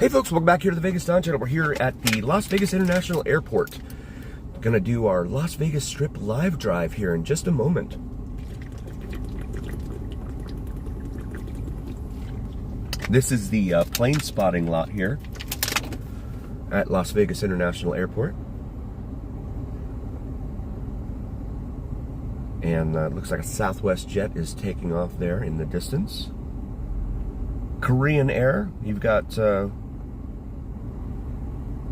Hey folks, welcome back here to the VegasDon channel. We're here at the Las Vegas International Airport. Gonna do our Las Vegas Strip live drive here in just a moment. This is the plane spotting lot here at Las Vegas International Airport. And it looks like a Southwest jet is taking off there in the distance. Korean Air, you've got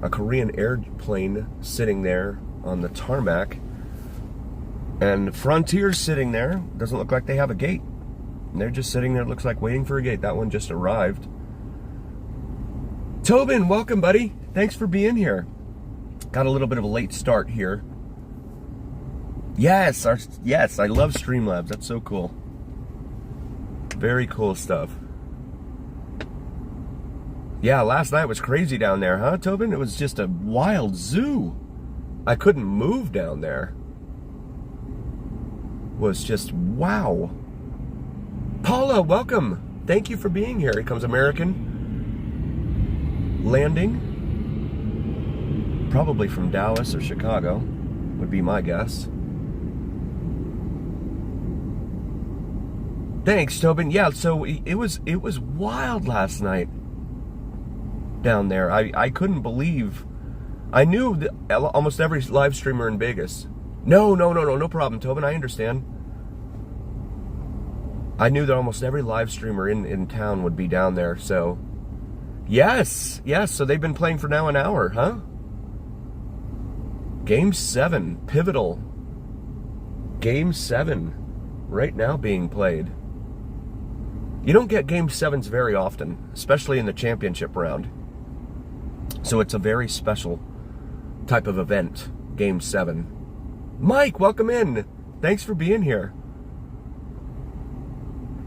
a Korean airplane sitting there on the tarmac, and Frontier's sitting there. Doesn't look like they have a gate. And they're just sitting there, looks like waiting for a gate. That one just arrived. Tobin, welcome, buddy. Thanks for being here. Got a little bit of a late start here. Yes, yes, I love Streamlabs. That's so cool. Very cool stuff. Yeah, last night was crazy down there, huh, Tobin? It was just a wild zoo. I couldn't move down there. It was just wow. Paula, welcome. Thank you for being here. Here comes American landing. Probably from Dallas or Chicago, would be my guess. Thanks, Tobin. Yeah, so it was wild last night down there. I couldn't believe. I knew that almost every live streamer in Vegas. No problem, Tobin. I understand. I knew that almost every live streamer in town would be down there. So, yes. So they've been playing for now an hour, huh? Game 7, pivotal. Game 7, right now being played. You don't get Game 7s very often, especially in the championship round. So it's a very special type of event, Game 7. Mike, welcome in. Thanks for being here.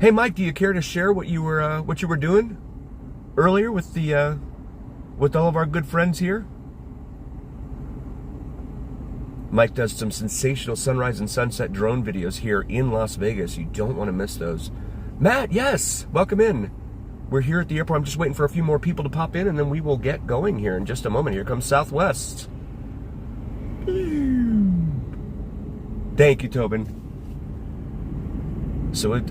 Hey, Mike, do you care to share what you were doing earlier with the with all of our good friends here? Mike does some sensational sunrise and sunset drone videos here in Las Vegas. You don't want to miss those. Matt, yes, welcome in. We're here at the airport. I'm just waiting for a few more people to pop in, and then we will get going here in just a moment. Here comes Southwest. Thank you, Tobin. So, it's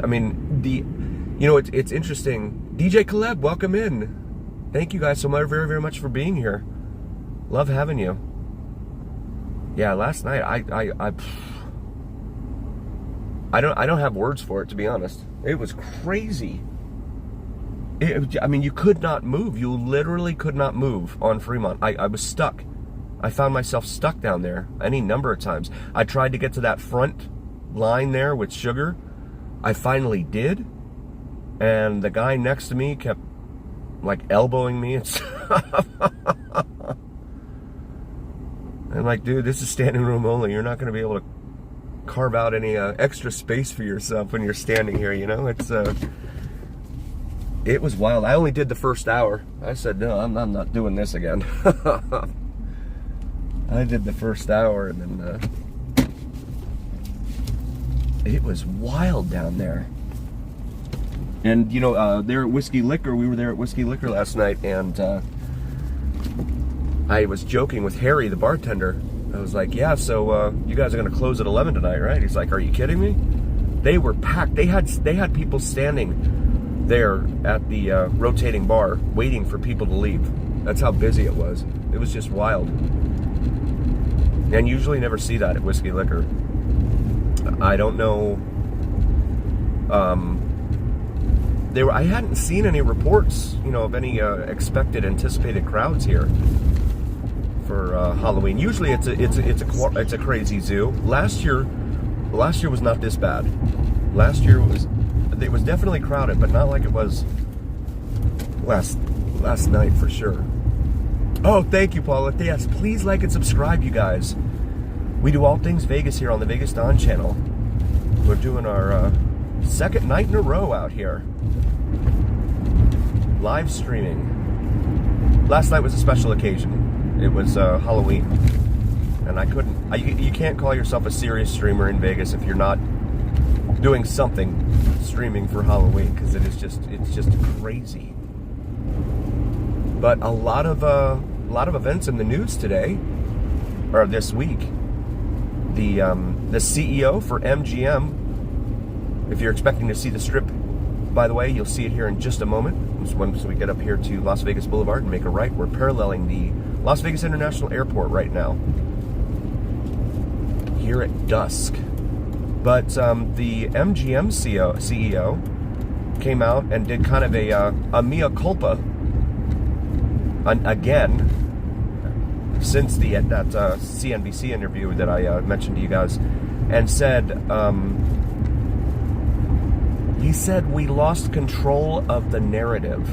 interesting. DJ Caleb, welcome in. Thank you guys so much, very, very much for being here. Love having you. Yeah, last night, I don't have words for it, to be honest. It was crazy. You could not move. You literally could not move on Fremont. I was stuck. I found myself stuck down there any number of times. I tried to get to that front line there with Sugar. I finally did. And the guy next to me kept, like, elbowing me and stuff. I'm like, dude, this is standing room only. You're not going to be able to carve out any extra space for yourself when you're standing here, you know? It was wild. I only did the first hour. I said, no, I'm not doing this again. I did the first hour, and then it was wild down there. And, there at Whiskey Liquor, we were there at Whiskey Liquor last night, and I was joking with Harry, the bartender. I was like, yeah, so you guys are going to close at 11 tonight, right? He's like, are you kidding me? They were packed. They had people standing there at the rotating bar waiting for people to leave. That's how busy it was. It was just wild. And usually never see that at Whiskey Liquor. I don't know. I hadn't seen any reports, of any expected, anticipated crowds here for Halloween. Usually it's a crazy zoo. Last year was not this bad. Last year it was definitely crowded, but not like it was last night for sure. Oh, thank you, Paula. Yes, please like and subscribe, you guys. We do all things Vegas here on the VegasDon channel. We're doing our second night in a row out here. Live streaming. Last night was a special occasion. It was Halloween. And you can't call yourself a serious streamer in Vegas if you're not doing something streaming for Halloween, because it's just crazy. But a lot of events in the news today, or this week. The CEO for MGM, if you're expecting to see the strip, by the way, you'll see it here in just a moment. Once we get up here to Las Vegas Boulevard and make a right, we're paralleling the Las Vegas International Airport right now, here at dusk. But the MGM CEO came out and did kind of a mea culpa again, since that CNBC interview that I mentioned to you guys, and said, he said, we lost control of the narrative.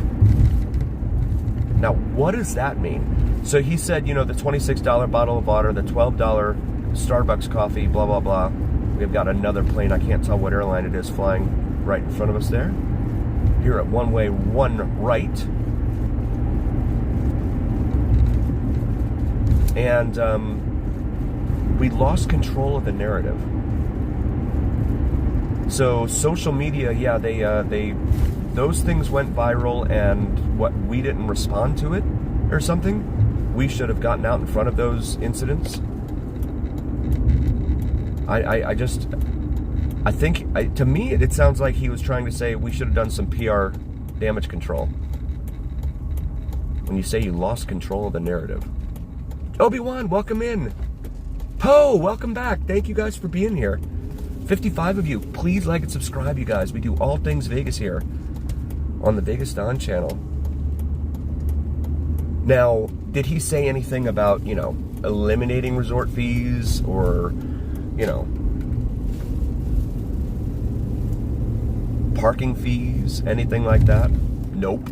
Now, what does that mean? So he said, the $26 bottle of water, the $12 Starbucks coffee, blah, blah, blah. We've got another plane, I can't tell what airline it is, flying right in front of us there. Here at one way, one right. And we lost control of the narrative. So social media, yeah, those things went viral, and what, we didn't respond to it or something? We should have gotten out in front of those incidents. I think to me it sounds like he was trying to say we should have done some PR damage control. When you say you lost control of the narrative. Obi-Wan, welcome in. Poe, welcome back. Thank you guys for being here. 55 of you. Please like and subscribe, you guys. We do all things Vegas here on the VegasDon channel. Now, did he say anything about, eliminating resort fees or, parking fees, anything like that? Nope.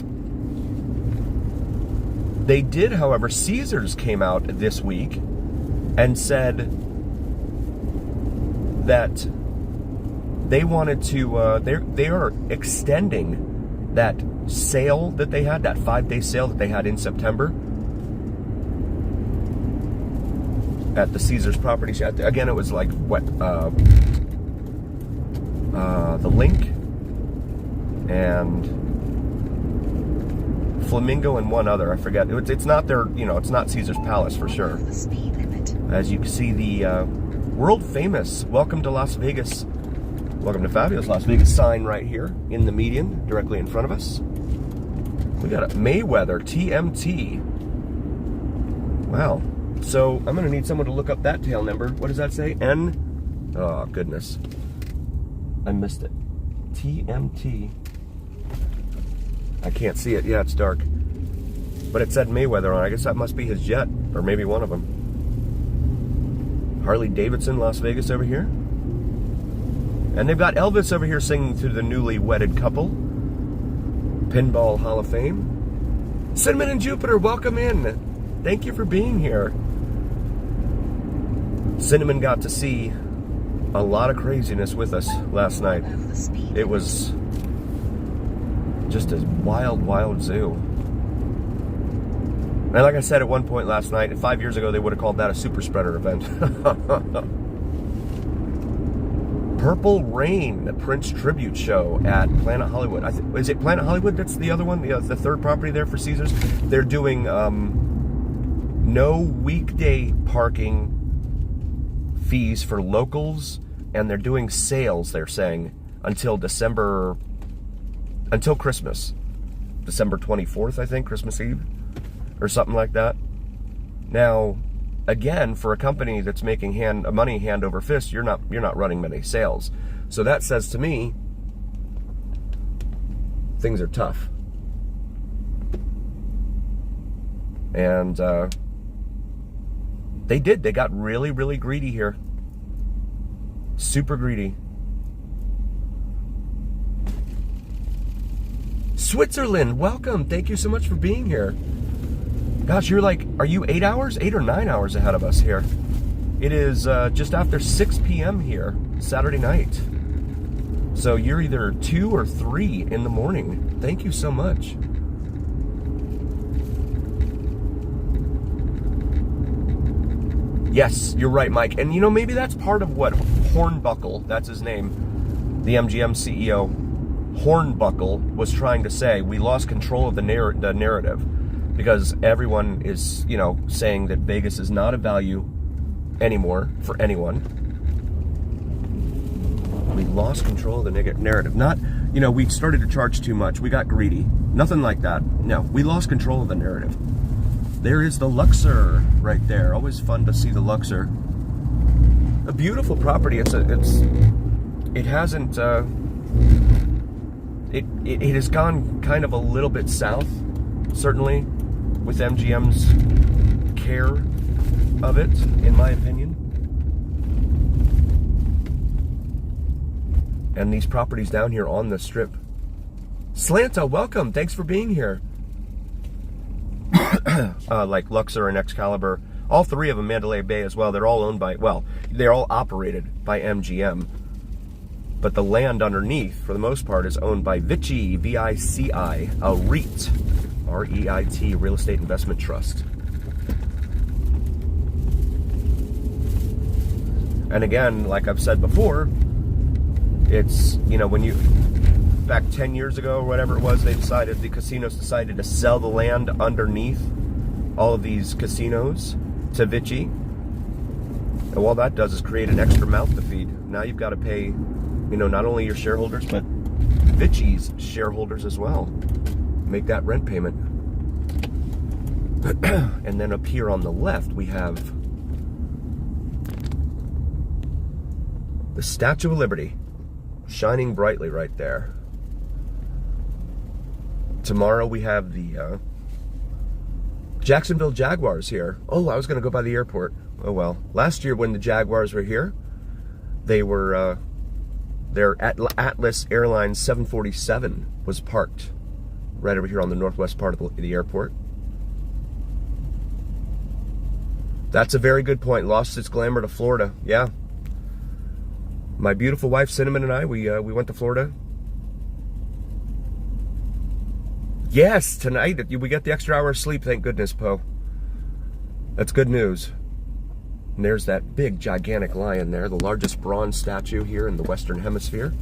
They did, however, Caesars came out this week and said that they wanted to, they are extending that sale that they had, that 5-day sale that they had in September at the Caesars property. Again, it was like what, the Link and Flamingo and one other, I forget. It's not their, it's not Caesar's Palace for sure. As you can see, the world famous "Welcome to Las Vegas," "Welcome to Fabulous Las Vegas" sign right here in the median, directly in front of us. We got a Mayweather TMT. Wow. So I'm gonna need someone to look up that tail number. What does that say? N? Oh goodness, I missed it. TMT. I can't see it. Yeah, it's dark. But it said Mayweather on it. I guess that must be his jet, or maybe one of them. Harley Davidson, Las Vegas over here. And they've got Elvis over here singing to the newly wedded couple. Pinball Hall of Fame. Cinnamon and Jupiter, welcome in. Thank you for being here. Cinnamon got to see a lot of craziness with us last night. It was just a wild, wild zoo. And like I said at one point last night, 5 years ago, they would have called that a super spreader event. Purple Rain, the Prince tribute show at Planet Hollywood. Is it Planet Hollywood? That's the other one, the third property there for Caesars. They're doing no weekday parking fees for locals, and they're doing sales, they're saying, until Christmas. December 24th, I think, Christmas Eve, or something like that. Now, again, for a company that's making money hand over fist, you're not running many sales. So that says to me, things are tough. And they got really, really greedy here. Super greedy. Switzerland, welcome. Thank you so much for being here. Gosh, are you 8 or 9 hours ahead of us here? It is just after 6 p.m. here, Saturday night. So you're either 2 or 3 in the morning. Thank you so much. Yes, you're right, Mike. And maybe that's part of what Hornbuckle, that's his name, the MGM CEO, Hornbuckle was trying to say. We lost control of the narrative. because everyone is, you know, saying that Vegas is not a value anymore for anyone. We lost control of the narrative. Not, you know, we started to charge too much. We got greedy. Nothing like that. No, we lost control of the narrative. There is the Luxor right there. Always fun to see the Luxor. A beautiful property. It hasn't. It has gone kind of a little bit south, certainly, with MGM's care of it, in my opinion. And these properties down here on the strip. Slanta, welcome. Thanks for being here. Like Luxor and Excalibur, all three of them, Mandalay Bay as well, they're all owned by, well, they're all operated by MGM. But the land underneath, for the most part, is owned by Vici, V-I-C-I, a REIT, R-E-I-T, Real Estate Investment Trust. And again, like I've said before, it's, you know, when you, back 10 years ago or whatever it was, the casinos decided to sell the land underneath all of these casinos to Vici. And all that does is create an extra mouth to feed. Now you've got to pay, you know, not only your shareholders, but Vici's shareholders as well. Make that rent payment. And then up here on the left, we have the Statue of Liberty, shining brightly right there. Tomorrow we have the Jacksonville Jaguars here. Oh, I was going to go by the airport. Oh well. Last year when the Jaguars were here, they were, their Atlas Airlines 747 was parked right over here on the northwest part of the airport. That's a very good point. Lost its glamour to Florida. Yeah. My beautiful wife Cinnamon and I, we went to Florida. Yes, tonight we got the extra hour of sleep, thank goodness, Poe. That's good news. And there's that big, gigantic lion there, the largest bronze statue here in the Western Hemisphere.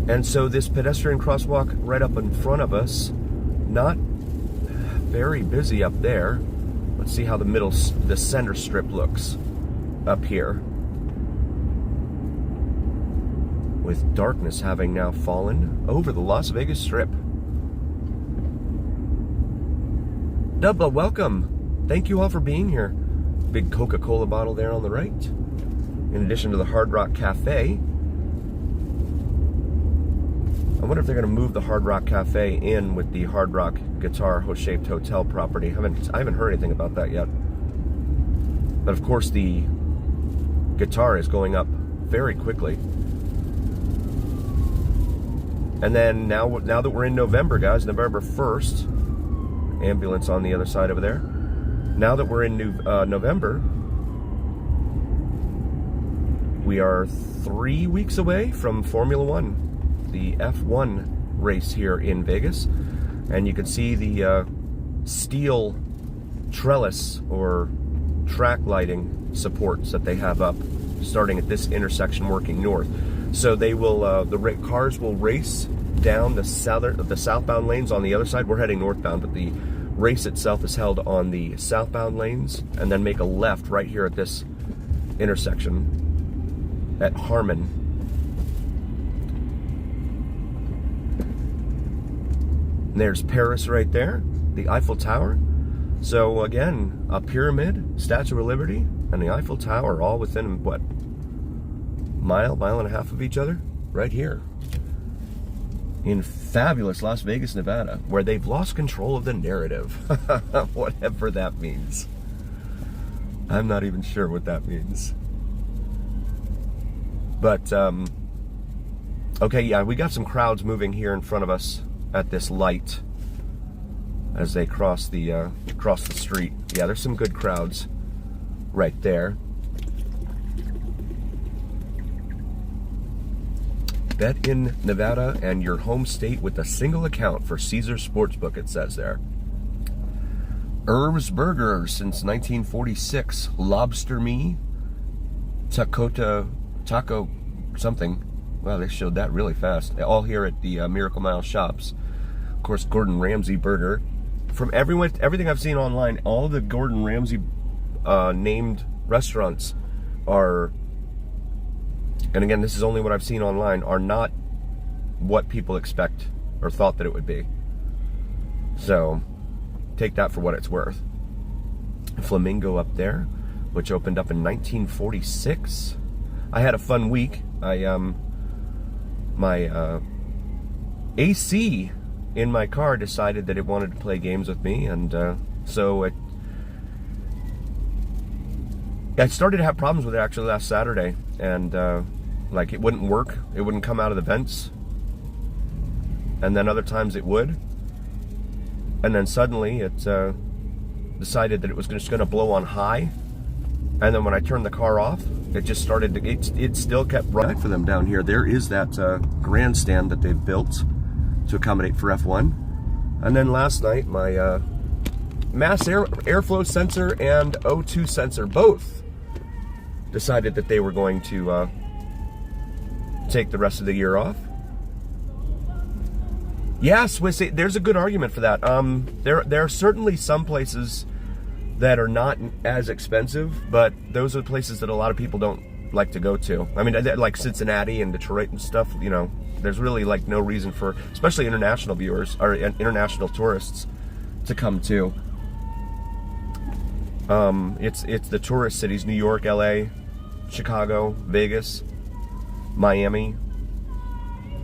And so this pedestrian crosswalk right up in front of us, not very busy up there. Let's see how the center strip looks up here. With darkness having now fallen over the Las Vegas Strip. Dubba, welcome. Thank you all for being here. Big Coca-Cola bottle there on the right. In addition to the Hard Rock Cafe. I wonder if they're going to move the Hard Rock Cafe in with the Hard Rock guitar-shaped hotel property. I haven't heard anything about that yet. But of course the guitar is going up very quickly. And then now that we're in November, guys, November 1st, ambulance on the other side over there. Now that we're in November, we are 3 weeks away from Formula One, the F1 race here in Vegas. And you can see the steel trellis or track lighting supports that they have up, starting at this intersection working north. So they will, the cars will race down the southbound lanes on the other side. We're heading northbound, but the race itself is held on the southbound lanes, and then make a left right here at this intersection at Harmon. And there's Paris right there, the Eiffel Tower. So again, a pyramid, Statue of Liberty, and the Eiffel Tower, all within, what, mile and a half of each other, right here in fabulous Las Vegas, Nevada, where they've lost control of the narrative. Whatever that means. I'm not even sure what that means. But, okay, yeah, we got some crowds moving here in front of us at this light as they cross the street. Yeah, there's some good crowds right there. Bet in Nevada and your home state with a single account for Caesars Sportsbook, it says there. Irv's Burger since 1946. Lobster Me. Taco something. Wow, they showed that really fast. All here at the Miracle Mile shops. Of course, Gordon Ramsay burger. From everything I've seen online, all the Gordon Ramsay named restaurants are, and again, this is only what I've seen online, are not what people expect or thought that it would be. So take that for what it's worth. Flamingo up there, which opened up in 1946. I had a fun week. My AC in my car decided that it wanted to play games with me, and so I started to have problems with it actually last Saturday, and like it wouldn't work, it wouldn't come out of the vents, and then other times it would, and then suddenly it decided that it was just going to blow on high, and then when I turned the car off, it just started to, it still kept running. For them down here, there is that grandstand that they've built to accommodate for F1. And then last night, my mass airflow sensor and O2 sensor both decided that they were going to take the rest of the year off. Yeah, Swiss, there's a good argument for that. There are certainly some places that are not as expensive, but those are places that a lot of people don't like to go to. I mean, like Cincinnati and Detroit and stuff, you know, there's really like no reason for, especially international viewers or international tourists, to come to. It's the tourist cities: New York, LA, Chicago, Vegas, Miami,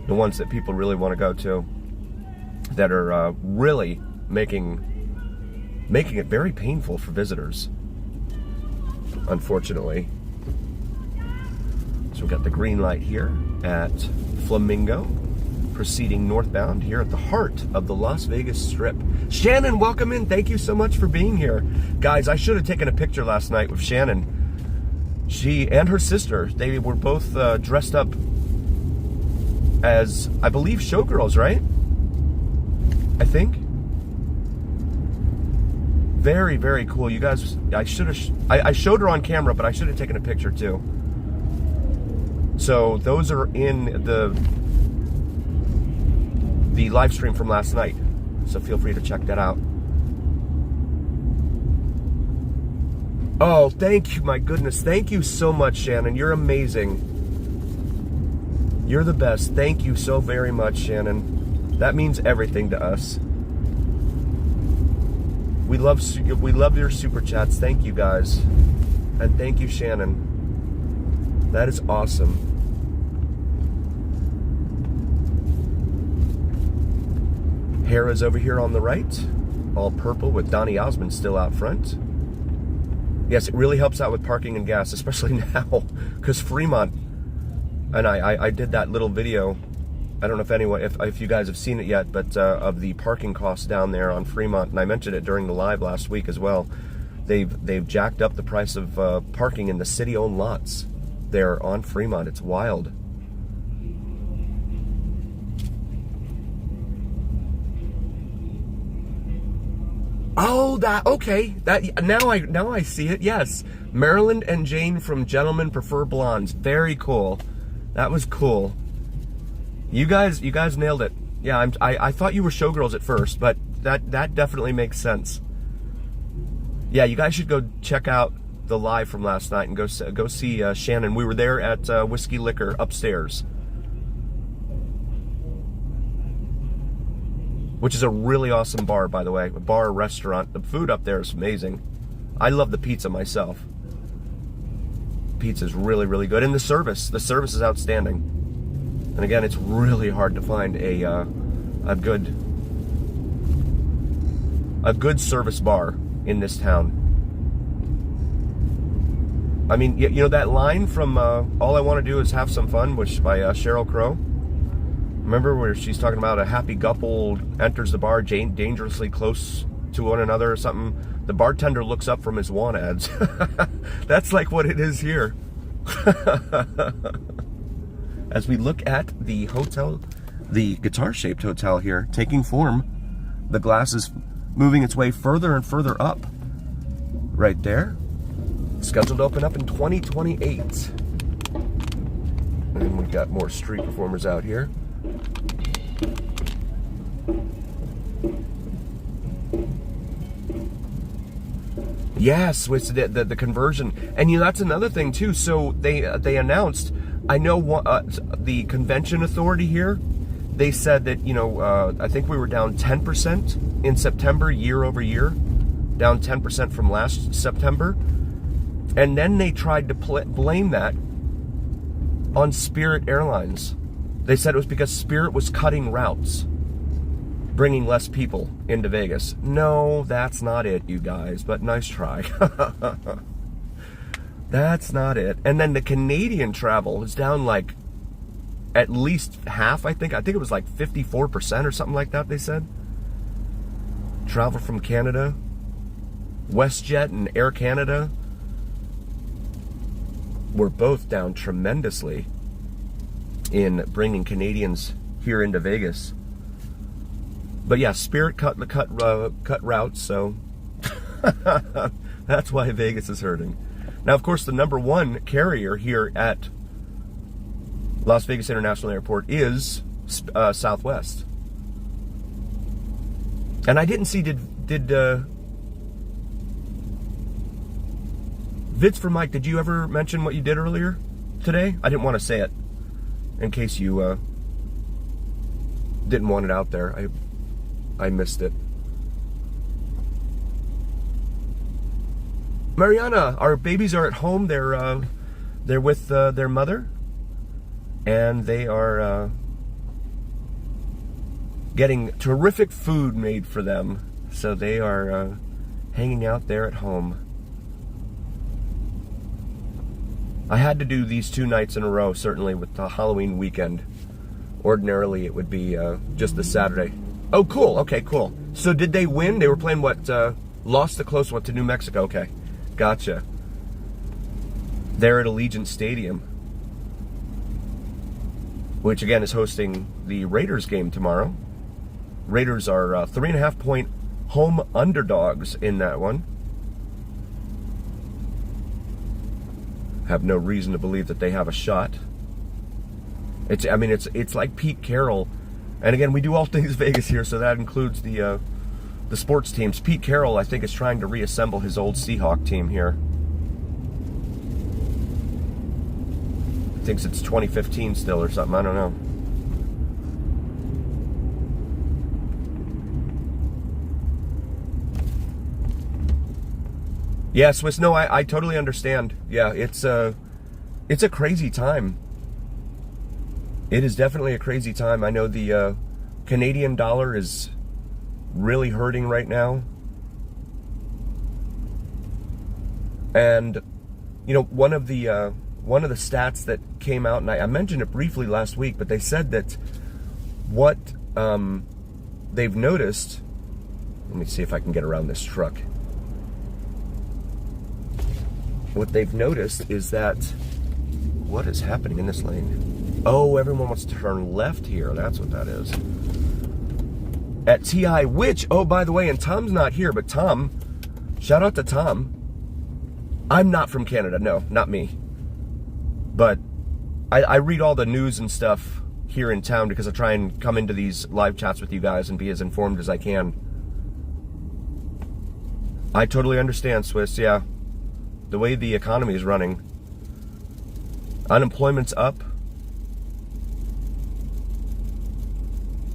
the ones that people really want to go to, that are really making it very painful for visitors, unfortunately. So we've got the green light here at Flamingo, proceeding northbound here at the heart of the Las Vegas Strip. Shannon, welcome in. Thank you so much for being here. Guys, I should have taken a picture last night with Shannon. She and her sister, they were both dressed up as, I believe, showgirls, right? I think. Very, very cool. You guys, I showed her on camera, but I should have taken a picture too. So those are in the live stream from last night. So feel free to check that out. Oh, thank you, my goodness. Thank you so much, Shannon. You're amazing. You're the best. Thank you so very much, Shannon. That means everything to us. We love your super chats. Thank you, guys. And thank you, Shannon. That is awesome. Hera's over here on the right, all purple with Donny Osmond still out front. Yes, it really helps out with parking and gas, especially now, because Fremont, and I did that little video. I don't know if you guys have seen it yet, but of the parking costs down there on Fremont, and I mentioned it during the live last week as well. They've jacked up the price of parking in the city-owned lots there on Fremont. It's wild. Oh, okay. Now I see it. Yes, Maryland and Jane from Gentlemen Prefer Blondes. Very cool. That was cool. You guys nailed it. Yeah, I thought you were showgirls at first, but that definitely makes sense. Yeah, you guys should go check out the live from last night and go see Shannon. We were there at Whiskey Liquor upstairs, which is a really awesome bar, by the way. A bar, restaurant. The food up there is amazing. I love the pizza myself. Pizza's really, really good, and the service is outstanding. And again, it's really hard to find a good service bar in this town. I mean, you know that line from All I Want to Do Is Have Some Fun, which by Sheryl Crow? Remember where she's talking about a happy couple enters the bar dangerously close to one another or something? The bartender looks up from his want ads. That's like what it is here. As we look at the hotel, the guitar-shaped hotel here, taking form, the glass is moving its way further and further up. Right there. Scheduled to open up in 2028. And we've got more street performers out here. Yes, with the conversion, and that's another thing too. So they announced. I know the convention authority here. They said that I think we were down 10% in September year over year, down 10% from last September, and then they tried to blame that on Spirit Airlines. They said it was because Spirit was cutting routes, bringing less people into Vegas. No, that's not it, you guys, but nice try. That's not it. And then the Canadian travel is down like at least half, I think. I think it was like 54% or something like that, they said. Travel from Canada. WestJet and Air Canada were both down tremendously in bringing Canadians here into Vegas. But yeah, Spirit cut routes, so that's why Vegas is hurting. Now, of course, the number one carrier here at Las Vegas International Airport is Southwest. And I didn't see, did Vids for Mike, did you ever mention what you did earlier today? I didn't want to say it in case you didn't want it out there. I missed it. Mariana, our babies are at home. They're with their mother, and they are getting terrific food made for them. So they are hanging out there at home. I had to do these 2 nights in a row, certainly with the Halloween weekend. Ordinarily, it would be just the Saturday. Oh, cool. Okay, cool. So did they win? They were playing what? Lost the close one to New Mexico. Okay, gotcha. They're at Allegiant Stadium, which again is hosting the Raiders game tomorrow. Raiders are 3.5-point home underdogs in that one. Have no reason to believe that they have a shot. It's like Pete Carroll, and again, we do all things Vegas here, so that includes the sports teams. Pete Carroll, I think, is trying to reassemble his old Seahawk team here. Thinks it's 2015 still or something. I don't know. Yeah, Swiss. No, I totally understand. Yeah, it's a crazy time. It is definitely a crazy time. I know the Canadian dollar is really hurting right now, and one of the stats that came out, and I mentioned it briefly last week, but they said that what they've noticed. Let me see if I can get around this truck. What they've noticed is that what is happening in this lane? Oh, everyone wants to turn left here. That's what that is. At TI, which, oh, by the way, and Tom's not here, but Tom, shout out to Tom. I'm not from Canada. No, not me. But I read all the news and stuff here in town because I try and come into these live chats with you guys and be as informed as I can. I totally understand, Swiss, yeah. The way the economy is running. Unemployment's up.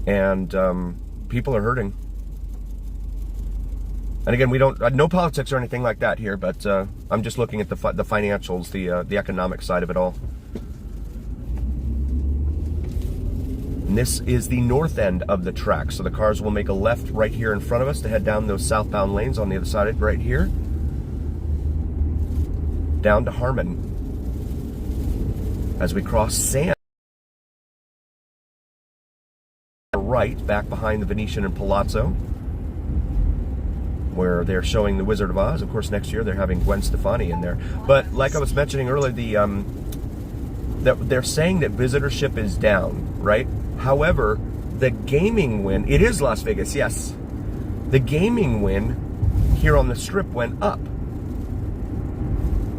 And people are hurting. And again, we don't, no politics or anything like that here, but I'm just looking at the financials, the economic side of it all. And this is the north end of the track, so the cars will make a left right here in front of us to head down those southbound lanes on the other side, right here. Down to Harmon. As we cross Sand. Right, back behind the Venetian and Palazzo, where they're showing the Wizard of Oz. Of course, next year they're having Gwen Stefani in there. But like I was mentioning earlier, they're saying that visitorship is down, right? However, the gaming win, it is Las Vegas, yes. The gaming win here on the Strip went up.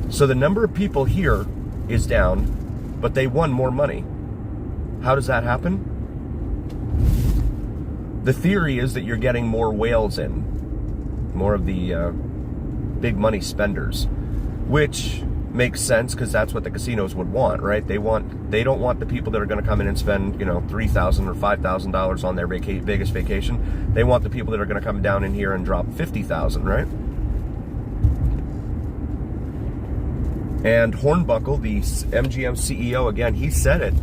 So the number of people here is down, but they won more money. How does that happen? The theory is that you're getting more whales in, more of the big money spenders, which makes sense because that's what the casinos would want, right? They don't want the people that are going to come in and spend, $3,000 or $5,000 on their Vegas vacation. They want the people that are going to come down in here and drop $50,000, right? And Hornbuckle, the MGM CEO, again, he said it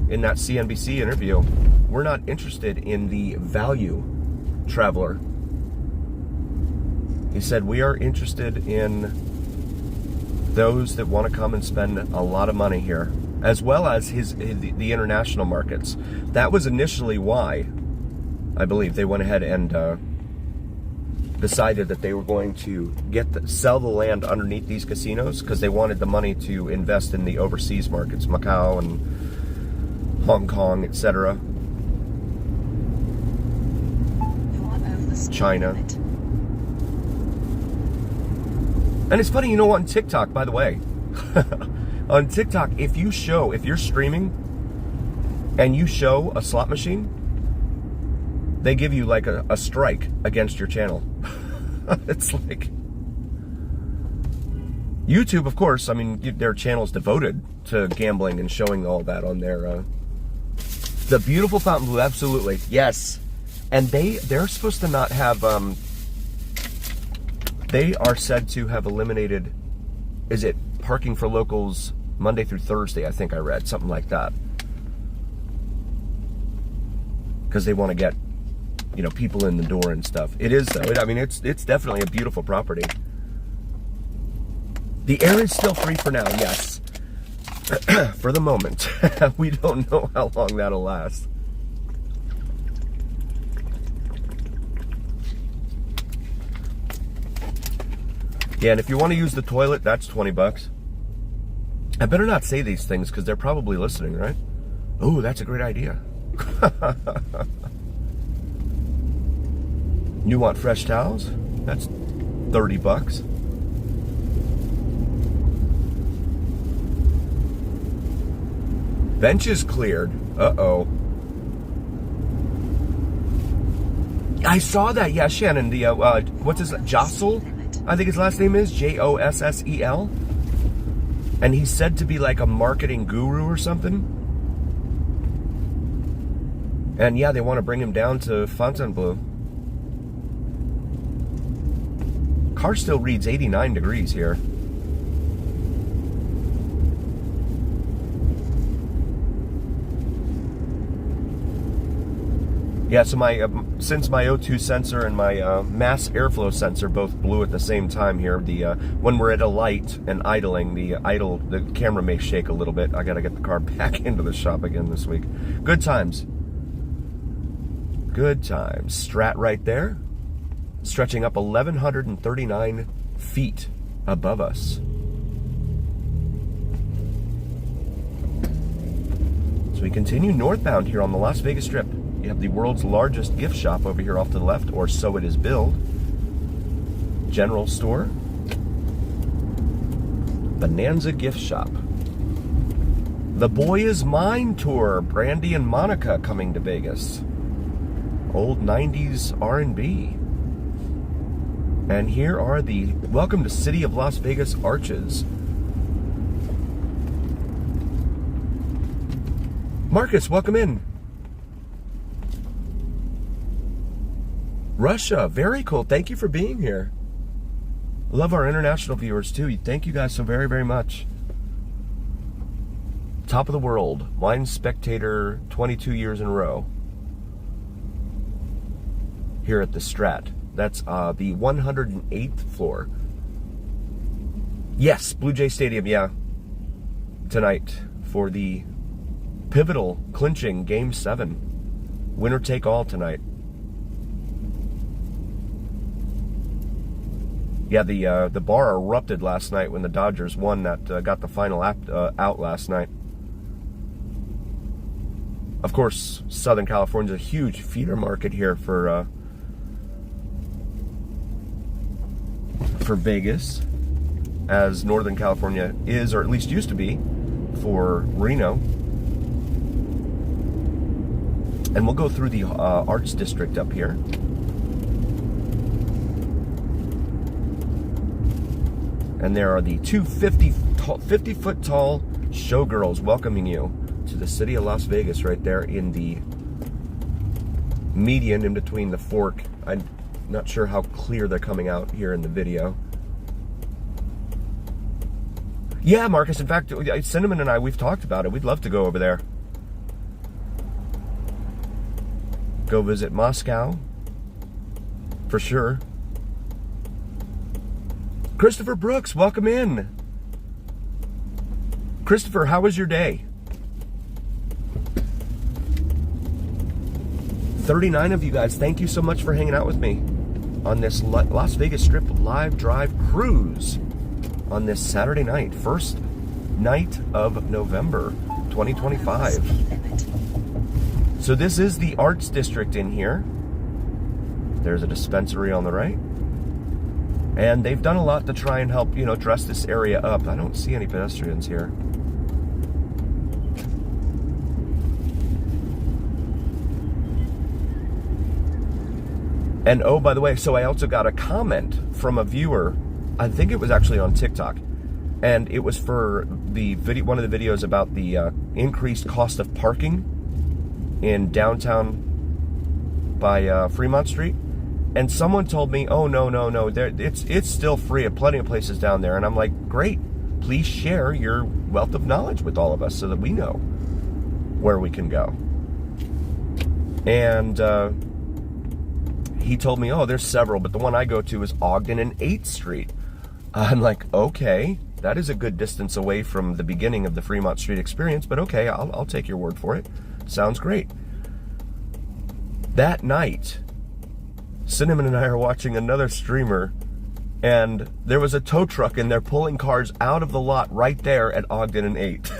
in that CNBC interview. We're not interested in the value traveler. He said, we are interested in those that want to come and spend a lot of money here, as well as the international markets. That was initially why, I believe, they went ahead and decided that they were going to sell the land underneath these casinos because they wanted the money to invest in the overseas markets, Macau and Hong Kong, etc. China. And it's funny, on TikTok, by the way, on TikTok, if you're streaming and you show a slot machine, they give you like a strike against your channel. It's like YouTube, of course. I mean, their channel's devoted to gambling and showing all that on their the beautiful Fontainebleau, absolutely, yes. And they're supposed to not have. They are said to have eliminated. Is it parking for locals Monday through Thursday? I think I read something like that because they want to get people in the door and stuff. It is though. I mean, it's definitely a beautiful property. The air is still free for now, yes. For the moment. We don't know how long that'll last. Yeah, and if you want to use the toilet, that's $20. I better not say these things because they're probably listening, right? Oh, that's a great idea. You want fresh towels? That's $30. Benches cleared. Uh-oh. I saw that. Yeah, Shannon. The what's his Jossel? I think his last name is Jossel. And he's said to be like a marketing guru or something. And yeah, they want to bring him down to Fontainebleau. Car still reads 89 degrees here. Yeah, so since my O2 sensor and my mass airflow sensor both blew at the same time here, when we're at a light and idling, the camera may shake a little bit. I gotta get the car back into the shop again this week. Good times. Good times. Strat right there, stretching up 1,139 feet above us. So we continue northbound here on the Las Vegas Strip. You have the world's largest gift shop over here off to the left, or so it is billed. General store. Bonanza Gift Shop. The Boy Is Mine tour. Brandy and Monica coming to Vegas. Old 90s R&B. And here are the welcome to City of Las Vegas arches. Marcus, welcome in. Russia, very cool. Thank you for being here. Love our international viewers too. Thank you guys so very, very much. Top of the world. Wine Spectator 22 years in a row. Here at the Strat. That's the 108th floor. Yes, Blue Jay Stadium, yeah. Tonight for the pivotal clinching Game 7. Winner take all tonight. Yeah, the bar erupted last night when the Dodgers won that, got the final out last night. Of course, Southern California is a huge feeder market here for Vegas, as Northern California is, or at least used to be, for Reno. And we'll go through the Arts District up here. And there are the two 50-foot tall showgirls welcoming you to the city of Las Vegas right there in the median in between the fork. I'm not sure how clear they're coming out here in the video. Yeah, Marcus, in fact, Cinnamon and I, we've talked about it. We'd love to go over there. Go visit Moscow, for sure. Christopher Brooks, welcome in. Christopher, how was your day? 39 of you guys, thank you so much for hanging out with me on this Las Vegas Strip live drive cruise on this Saturday night, first night of November 2025. So this is the Arts District in here. There's a dispensary on the right. And they've done a lot to try and help, you know, dress this area up. I don't see any pedestrians here. And oh, by the way, so I also got a comment from a viewer. I think it was actually on TikTok. And it was for the video, one of the videos about the increased cost of parking in downtown by Fremont Street. And someone told me, oh, no, it's still free at plenty of places down there. And I'm like, great, please share your wealth of knowledge with all of us so that we know where we can go. And he told me, oh, there's several, but the one I go to is Ogden and 8th Street. I'm like, okay, that is a good distance away from the beginning of the Fremont Street experience, but okay, I'll take your word for it. Sounds great. That night, Cinnamon and I are watching another streamer, and there was a tow truck in there pulling cars out of the lot right there at Ogden and 8th.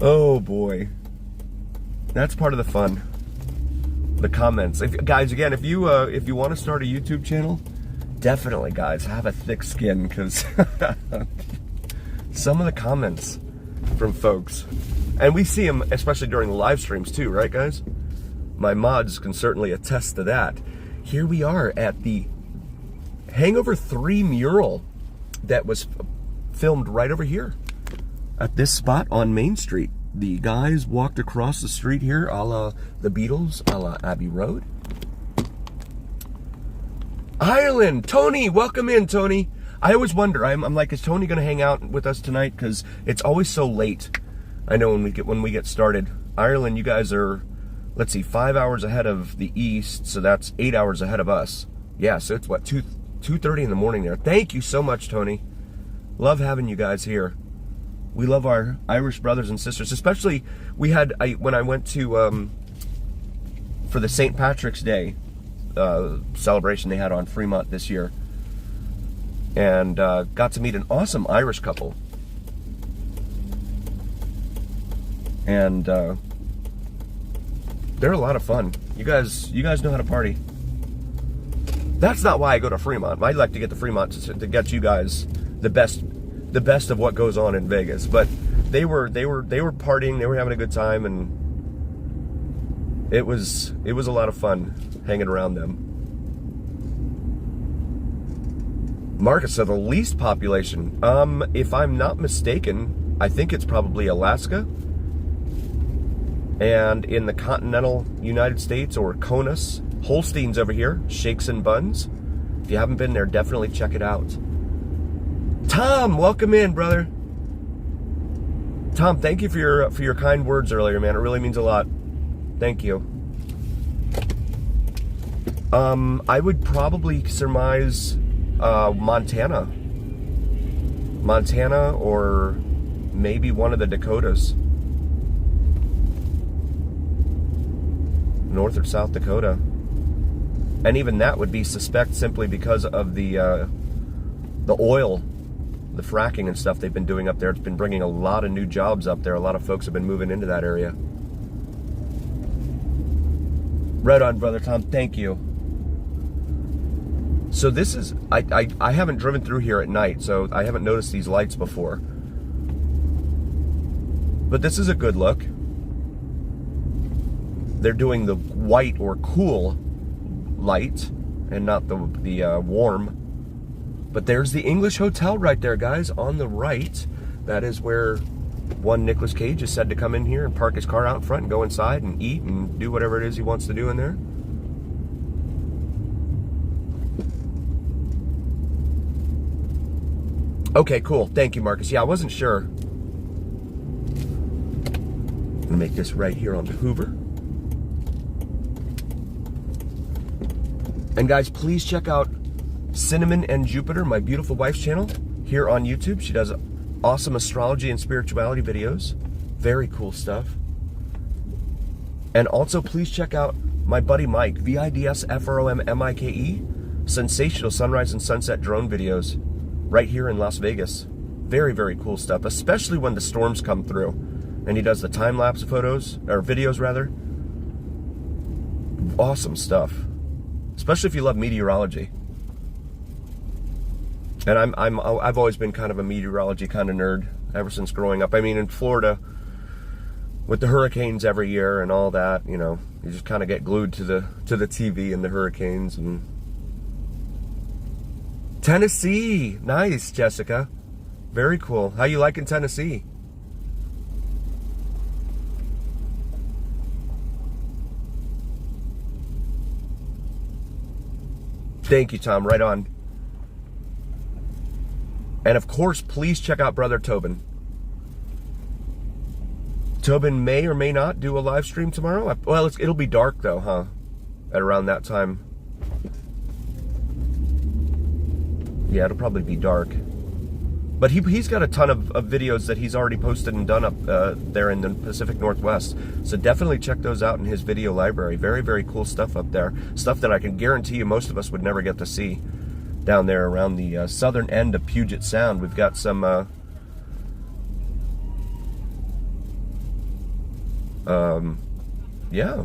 Oh boy. That's part of the fun. The comments. Guys, again, if you want to start a YouTube channel, definitely, guys, have a thick skin, because some of the comments from folks, and we see them especially during the live streams too, right, guys? My mods can certainly attest to that. Here we are at the Hangover 3 mural that was filmed right over here at this spot on Main Street. The guys walked across the street here, a la the Beatles, a la Abbey Road. Ireland, Tony, welcome in, Tony. I always wonder, I'm like, is Tony going to hang out with us tonight? Because it's always so late. I know when we get started. Ireland, you guys are, let's see, 5 hours ahead of the East, so that's 8 hours ahead of us. Yeah, so it's what, 2:30 in the morning there. Thank you so much, Tony. Love having you guys here. We love our Irish brothers and sisters, especially when I went to for the St. Patrick's Day celebration they had on Fremont this year, and got to meet an awesome Irish couple. And they're a lot of fun. You guys know how to party. That's not why I go to Fremont. I'd like to get to Fremont to get you guys the best of what goes on in Vegas. But they were partying, they were having a good time, and it was a lot of fun hanging around them. Marcus said the least population. If I'm not mistaken, I think it's probably Alaska. And in the continental United States, or CONUS, Holstein's over here, Shakes and Buns. If you haven't been there, definitely check it out. Tom, welcome in, brother. Tom, thank you for your kind words earlier, man. It really means a lot. Thank you. I would probably surmise Montana, or maybe one of the Dakotas, North or South Dakota, and even that would be suspect simply because of the oil. The fracking and stuff they've been doing up there. It's been bringing a lot of new jobs up there. A lot of folks have been moving into that area. Right on, brother Tom. Thank you. So this is, I haven't driven through here at night, so I haven't noticed these lights before. But this is a good look. They're doing the white or cool light and not the warm But there's the English Hotel right there, guys, on the right. That is where one Nicolas Cage is said to come in here and park his car out in front and go inside and eat and do whatever it is he wants to do in there. Okay, cool. Thank you, Marcus. Yeah, I wasn't sure. I'm gonna make this right here on the Hoover. And guys, please check out Cinnamon and Jupiter, my beautiful wife's channel, here on YouTube. She does awesome astrology and spirituality videos. Very cool stuff. And also, please check out my buddy Mike, VidsFromMike, sensational sunrise and sunset drone videos right here in Las Vegas. Very, very cool stuff, especially when the storms come through. And he does the time-lapse photos, or videos rather. Awesome stuff. Especially if you love meteorology. And I've always been kind of a meteorology kind of nerd ever since growing up. I mean, in Florida, with the hurricanes every year and all that, you know, you just kind of get glued to the TV and the hurricanes. And Tennessee, nice, Jessica, very cool. How you liking Tennessee? Thank you, Tom. Right on. And of course, please check out Brother Tobin. Tobin may or may not do a live stream tomorrow. Well, it'll be dark though, huh? At around that time. Yeah, it'll probably be dark. But he's got a ton of videos that he's already posted and done up there in the Pacific Northwest. So definitely check those out in his video library. Very, very cool stuff up there. Stuff that I can guarantee you most of us would never get to see down there around the southern end of Puget Sound. We've got some yeah,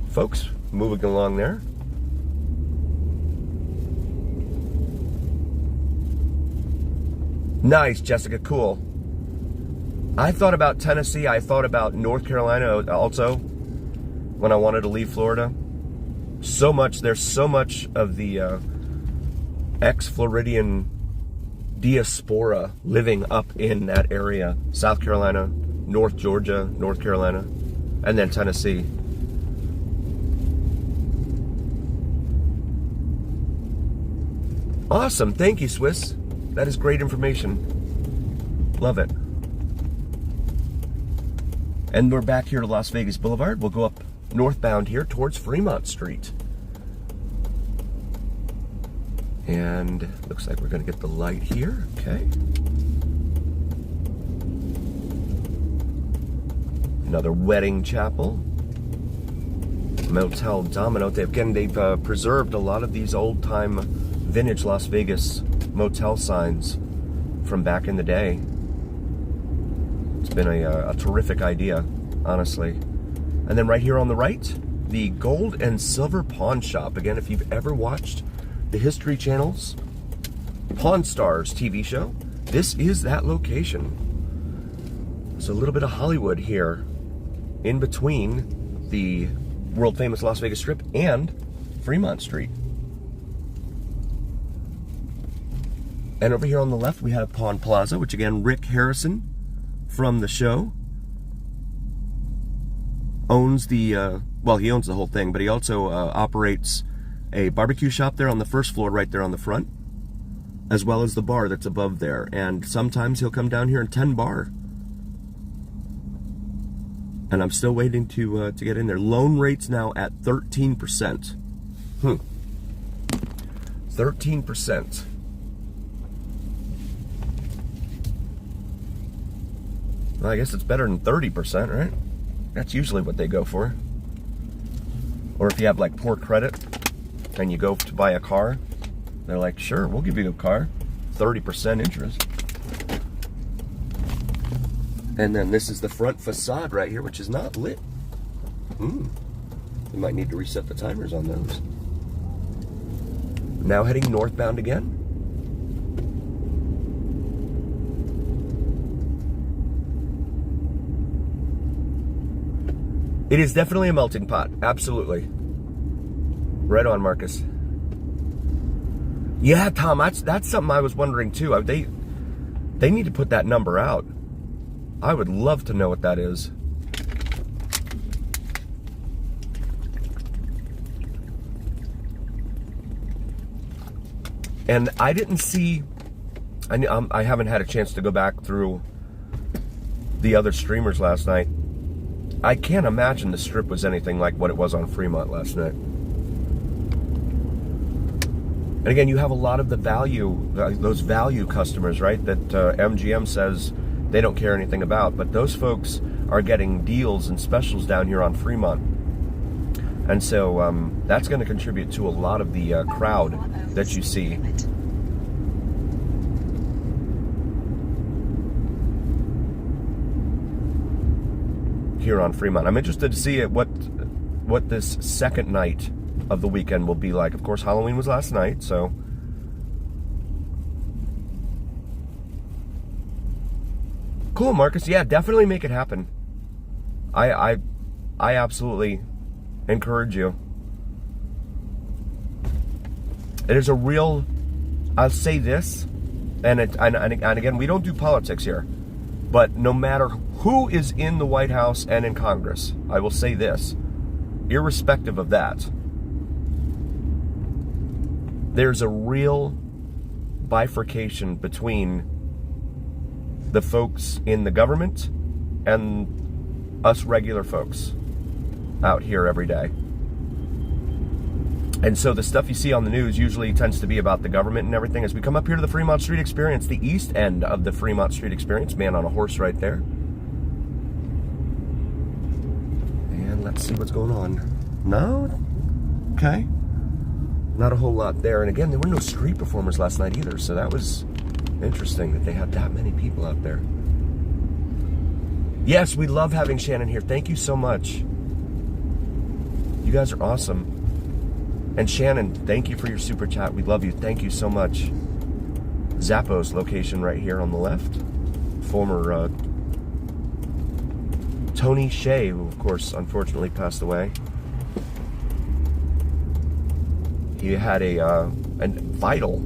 folks moving along there. Nice, Jessica, cool. I thought about Tennessee. I thought about North Carolina also when I wanted to leave Florida. There's so much of the ex-Floridian diaspora living up in that area. South Carolina, North Georgia, North Carolina, and then Tennessee. Awesome, thank you, Swiss. That is great information. Love it. And we're back here to Las Vegas Boulevard. We'll go up northbound here towards Fremont Street. And looks like we're going to get the light here. Okay. Another wedding chapel. Motel Domino. They've preserved a lot of these old-time vintage Las Vegas motel signs from back in the day. It's been a terrific idea, honestly. And then right here on the right, the Gold and Silver Pawn Shop. Again, if you've ever watched the History Channel's Pawn Stars TV show, this is that location. There's a little bit of Hollywood here in between the world-famous Las Vegas Strip and Fremont Street. And over here on the left, we have Pawn Plaza, which again, Rick Harrison from the show owns the, well, he owns the whole thing, but he also operates a barbecue shop there on the first floor, right there on the front, as well as the bar that's above there. And sometimes he'll come down here and 10 bar. And I'm still waiting to get in there. Loan rates now at 13%. 13%. Well, I guess it's better than 30%, right? That's usually what they go for. Or if you have like poor credit and you go to buy a car, they're like, sure, we'll give you a car, 30% interest. And then this is the front facade right here, which is not lit. You might need to reset the timers on those. Now heading northbound again. It is definitely a melting pot, absolutely. Right on, Marcus. Yeah, Tom, that's something I was wondering too. They need to put that number out. I would love to know what that is. And I didn't see, I haven't had a chance to go back through the other streamers last night. I can't imagine the Strip was anything like what it was on Fremont last night. And again, you have a lot of the value, those value customers, right, that MGM says they don't care anything about. But those folks are getting deals and specials down here on Fremont. And so that's going to contribute to a lot of the crowd that you see. Here on Fremont. I'm interested to see what this second night of the weekend will be like. Of course, Halloween was last night, so cool, Marcus. Yeah, definitely make it happen. I absolutely encourage you. It is a real, I'll say this, and again, we don't do politics here, but no matter who is in the White House and in Congress, I will say this, irrespective of that, there's a real bifurcation between the folks in the government and us regular folks out here every day. And so the stuff you see on the news usually tends to be about the government and everything. As we come up here to the Fremont Street Experience, the east end of the Fremont Street Experience, man on a horse right there. And let's see what's going on. No? Okay. Not a whole lot there. And again, there were no street performers last night either, so that was interesting that they had that many people out there. Yes, we love having Shannon here. Thank you so much. You guys are awesome. And Shannon, thank you for your super chat. We love you. Thank you so much. Zappos location right here on the left. Former Tony Shea, who of course unfortunately passed away. He had a vital,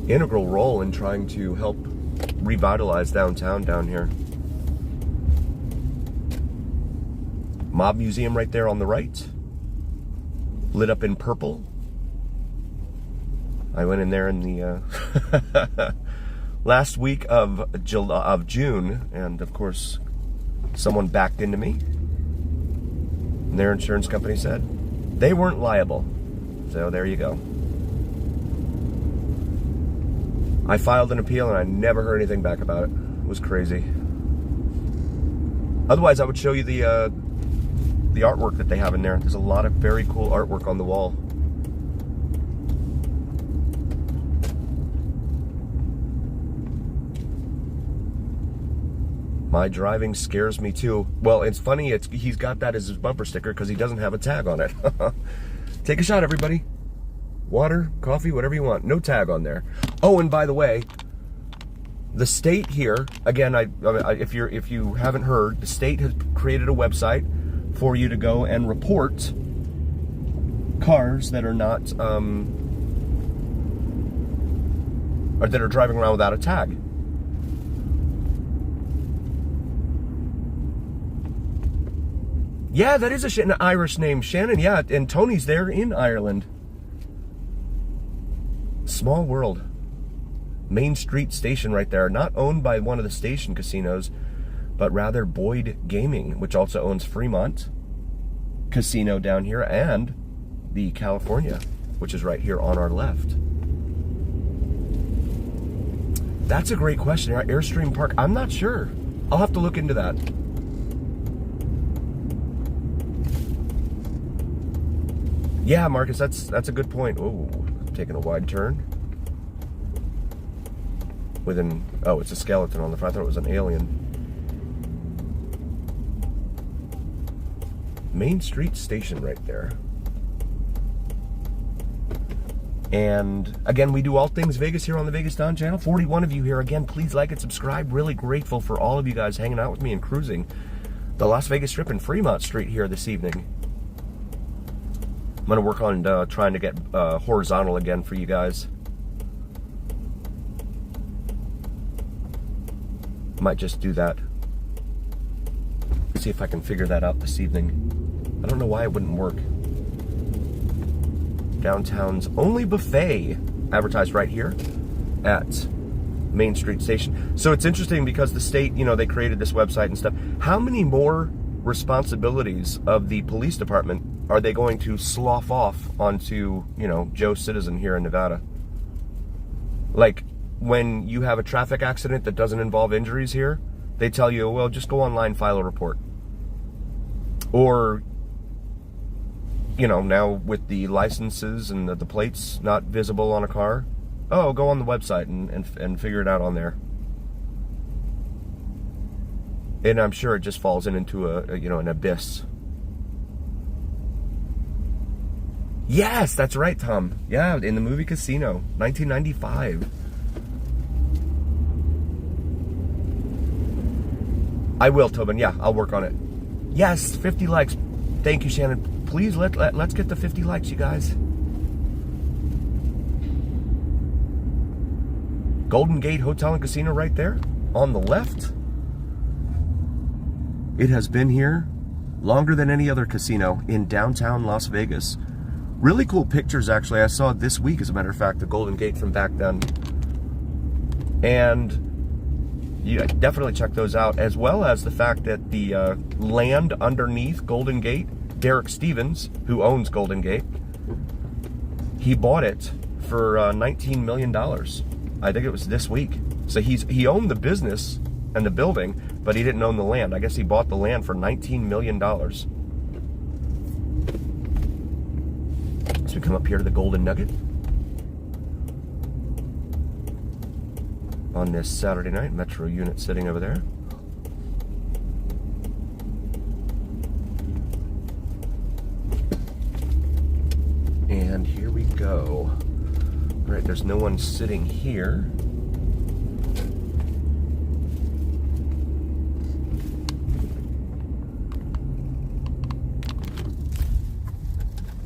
integral role in trying to help revitalize downtown down here. Mob Museum right there on the right, lit up in purple. I went in there in the last week of June, and of course, someone backed into me. And their insurance company said they weren't liable. So there you go. I filed an appeal and I never heard anything back about it. It was crazy. Otherwise, I would show you the artwork that they have in there. There's a lot of very cool artwork on the wall. My driving scares me too. Well, it's funny, he's got that as his bumper sticker because he doesn't have a tag on it. Take a shot, everybody. Water, coffee, whatever you want. No tag on there. Oh, and by the way, the state here, again, if you haven't heard, the state has created a website for you to go and report cars that are not, or that are driving around without a tag. Yeah, that is an Irish name, Shannon. Yeah, and Tony's there in Ireland. Small world. Main Street Station right there. Not owned by one of the station casinos, but rather Boyd Gaming, which also owns Fremont Casino down here and the California, which is right here on our left. That's a great question. Airstream Park, I'm not sure. I'll have to look into that. Yeah, Marcus, that's a good point. Oh, taking a wide turn. Oh, it's a skeleton on the front. I thought it was an alien. Main Street Station right there. And again, we do all things Vegas here on the VegasDon channel. 41 of you here. Again, please like and subscribe. Really grateful for all of you guys hanging out with me and cruising the Las Vegas Strip and Fremont Street here this evening. I'm going to work on trying to get horizontal again for you guys. Might just do that. See if I can figure that out this evening. I don't know why it wouldn't work. Downtown's only buffet, advertised right here at Main Street Station. So it's interesting because the state, you know, they created this website and stuff. How many more responsibilities of the police department are they going to slough off onto, you know, Joe Citizen here in Nevada? Like, when you have a traffic accident that doesn't involve injuries here, they tell you, well, just go online, file a report. Or, you know, now with the licenses and the plates not visible on a car, oh, go on the website and figure it out on there. And I'm sure it just falls into a you know, an abyss. Yes, that's right, Tom. Yeah, in the movie Casino, 1995. I will, Tobin. Yeah, I'll work on it. Yes, 50 likes. Thank you, Shannon. Please let's get the 50 likes, you guys. Golden Gate Hotel and Casino right there on the left. It has been here longer than any other casino in downtown Las Vegas. Really cool pictures, actually. I saw this week, as a matter of fact, the Golden Gate from back then. And yeah, definitely check those out, as well as the fact that the land underneath Golden Gate, Derek Stevens, who owns Golden Gate, he bought it for $19 million. I think it was this week. So he owned the business and the building, but he didn't own the land. I guess he bought the land for $19 million. So we come up here to the Golden Nugget on this Saturday night. Metro unit sitting over there. And here we go. All right, there's no one sitting here.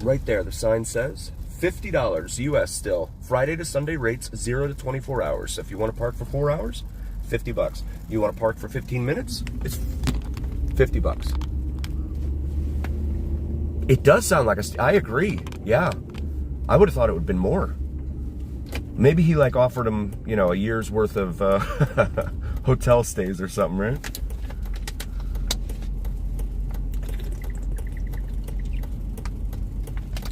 Right there, the sign says $50 US still. Friday to Sunday rates 0 to 24 hours. So if you want to park for 4 hours, $50. You want to park for 15 minutes, it's $50. It does sound like I agree. Yeah. I would have thought it would have been more. Maybe he like offered him, you know, a year's worth of hotel stays or something, right?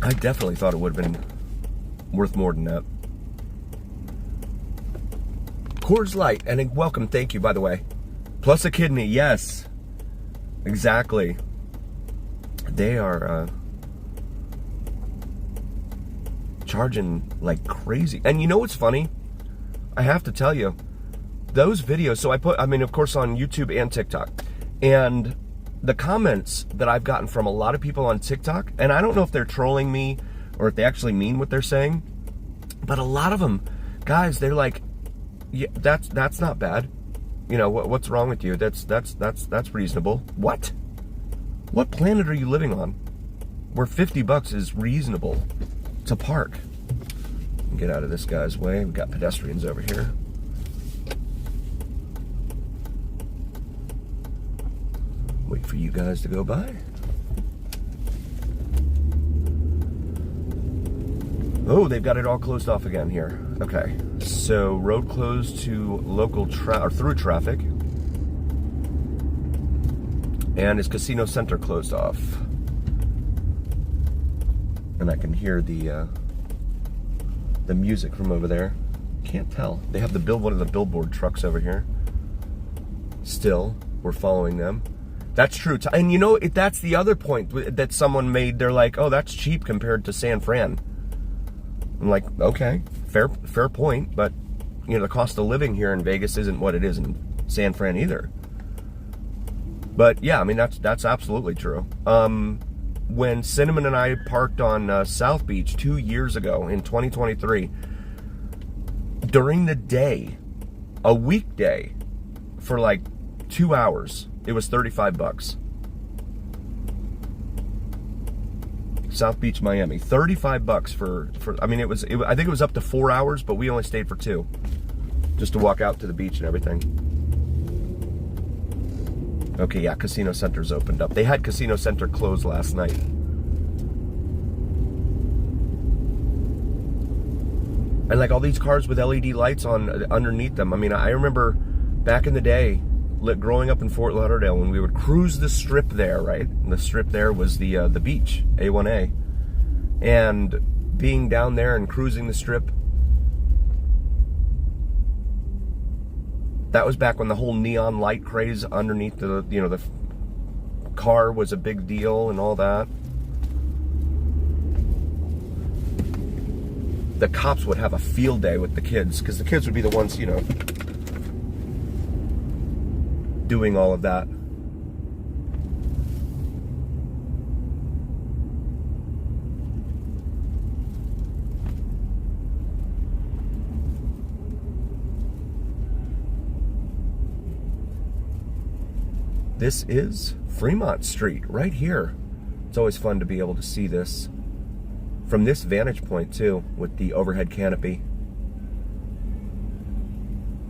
I definitely thought it would have been worth more than that. Coors Light, and welcome, thank you, by the way. Plus a kidney, yes. Exactly. They are charging like crazy. And you know what's funny? I have to tell you, those videos, so I mean, of course, on YouTube and TikTok. And the comments that I've gotten from a lot of people on TikTok, and I don't know if they're trolling me or if they actually mean what they're saying, but a lot of them, guys, they're like, yeah, that's not bad. You know, what's wrong with you? That's reasonable. What planet are you living on where $50 is reasonable to park? Get out of this guy's way. We've got pedestrians over here. Wait for you guys to go by. Oh, they've got it all closed off again here. Okay, so road closed to local or through traffic, and his casino center closed off. And I can hear the music from over there. Can't tell. They have one of the billboard trucks over here. Still, we're following them. That's true. And you know, that's the other point that someone made. They're like, oh, that's cheap compared to San Fran. I'm like, okay, fair point. But, you know, the cost of living here in Vegas isn't what it is in San Fran either. But yeah, I mean, that's absolutely true. When Cinnamon and I parked on South Beach 2 years ago in 2023, during the day, a weekday, for like 2 hours, it was $35. South Beach, Miami, $35 for I mean, I think it was up to 4 hours, but we only stayed for 2, just to walk out to the beach and everything. Okay, yeah, Casino Center's opened up. They had Casino Center closed last night. And like all these cars with LED lights on underneath them. I mean, I remember back in the day, growing up in Fort Lauderdale, when we would cruise the strip there, right? And the strip there was the beach, A1A. And being down there and cruising the strip, that was back when the whole neon light craze underneath the, you know, the car was a big deal and all that. The cops would have a field day with the kids, because the kids would be the ones, you know, doing all of that. This is Fremont Street right here. It's always fun to be able to see this from this vantage point too, with the overhead canopy.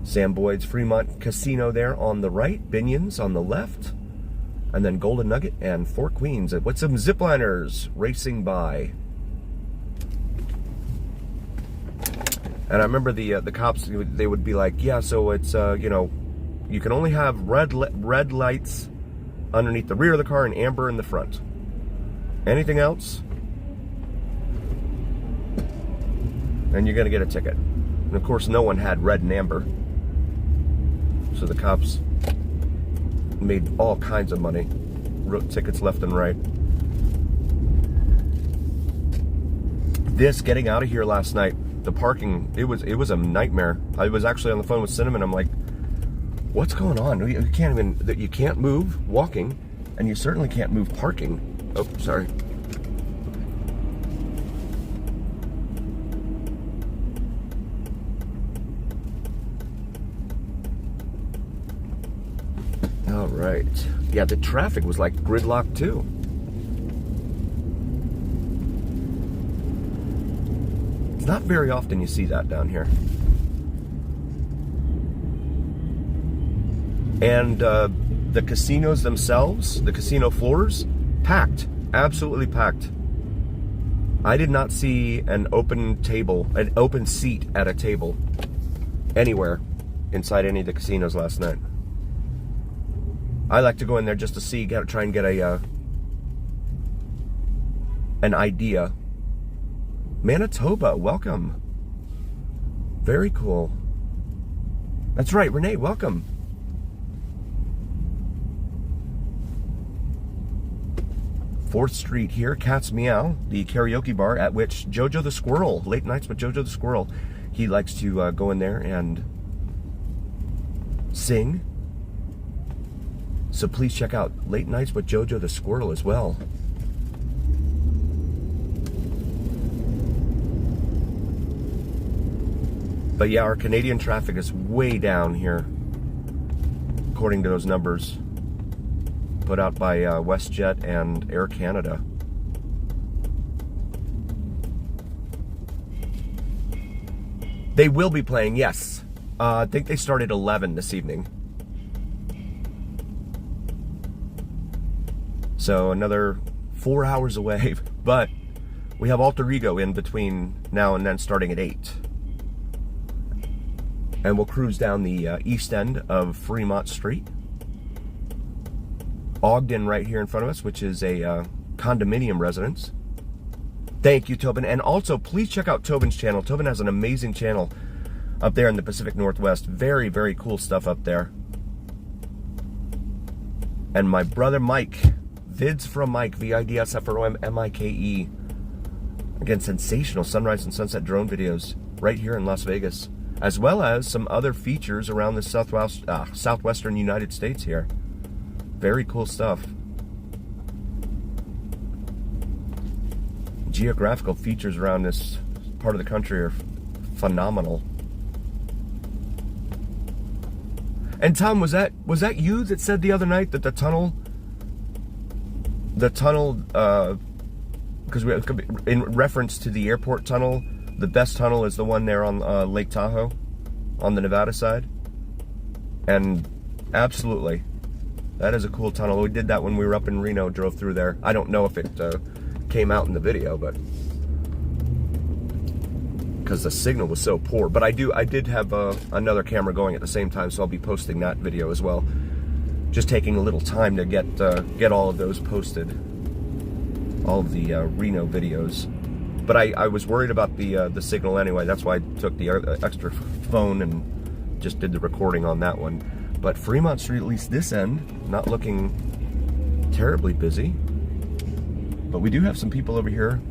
Sam Boyd's Fremont Casino there on the right, Binion's on the left, and then Golden Nugget and Four Queens with some zipliners racing by. And I remember the cops, they would be like, yeah, so it's, you know, you can only have red lights underneath the rear of the car and amber in the front. Anything else, and you're going to get a ticket. And of course, no one had red and amber. So the cops made all kinds of money. Wrote tickets left and right. This getting out of here last night, the parking, it was a nightmare. I was actually on the phone with Cinnamon. I'm like, what's going on? You can't move walking, and you certainly can't move parking. Oh, sorry. All right. Yeah, the traffic was like gridlock too. It's not very often you see that down here. And the casinos themselves, the casino floors, packed, absolutely packed. I did not see an open table, an open seat at a table anywhere inside any of the casinos last night. I like to go in there just to see, try and get a an idea. Manitoba, welcome. Very cool. That's right, Renee, welcome. Fourth Street here, Cat's Meow, the karaoke bar at which Jojo the Squirrel, Late Nights with Jojo the Squirrel, he likes to go in there and sing. So please check out Late Nights with Jojo the Squirrel as well. But yeah, our Canadian traffic is way down here, according to those numbers put out by WestJet and Air Canada. They will be playing, yes. I think they start at 11 this evening. So another 4 hours away, but we have Alter Ego in between now and then, starting at 8. And we'll cruise down the east end of Fremont Street. Ogden right here in front of us, which is a condominium residence. Thank you, Tobin. And also, please check out Tobin's channel. Tobin has an amazing channel up there in the Pacific Northwest. Very, very cool stuff up there. And my brother Mike, Vids from Mike, VidsFromMike. Again, sensational sunrise and sunset drone videos right here in Las Vegas, as well as some other features around the southwestern United States here. Very cool stuff. Geographical features around this part of the country are phenomenal. And Tom, was that you that said the other night that the tunnel, because in reference to the airport tunnel, the best tunnel is the one there on Lake Tahoe, on the Nevada side? And absolutely, That is a cool tunnel. We did that when we were up in Reno, drove through there. I don't know if it came out in the video, but because the signal was so poor. But I did have another camera going at the same time, so I'll be posting that video as well. Just taking a little time to get all of those posted, all of the Reno videos. But I was worried about the signal anyway. That's why I took the extra phone and just did the recording on that one. But Fremont Street, at least this end, not looking terribly busy. But we do have some people over here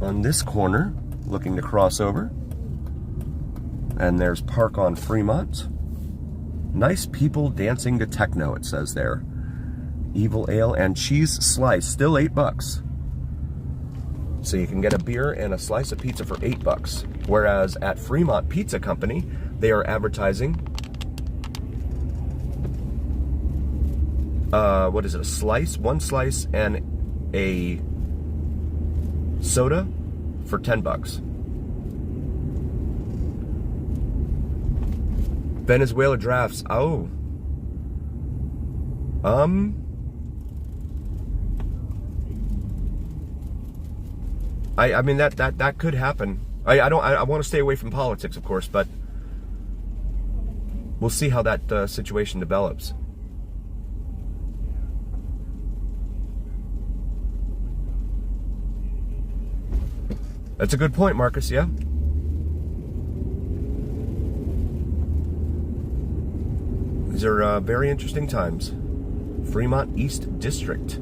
on this corner looking to cross over. And there's Park on Fremont. Nice people dancing to techno, it says there. Evil Ale and cheese slice, still $8. So you can get a beer and a slice of pizza for $8. Whereas at Fremont Pizza Company, they are advertising, what is it, a slice, one slice and a soda for $10. Venezuela drafts. Oh. I mean that could happen. I want to stay away from politics, of course, but we'll see how that situation develops. That's a good point, Marcus, yeah? These are very interesting times. Fremont East District.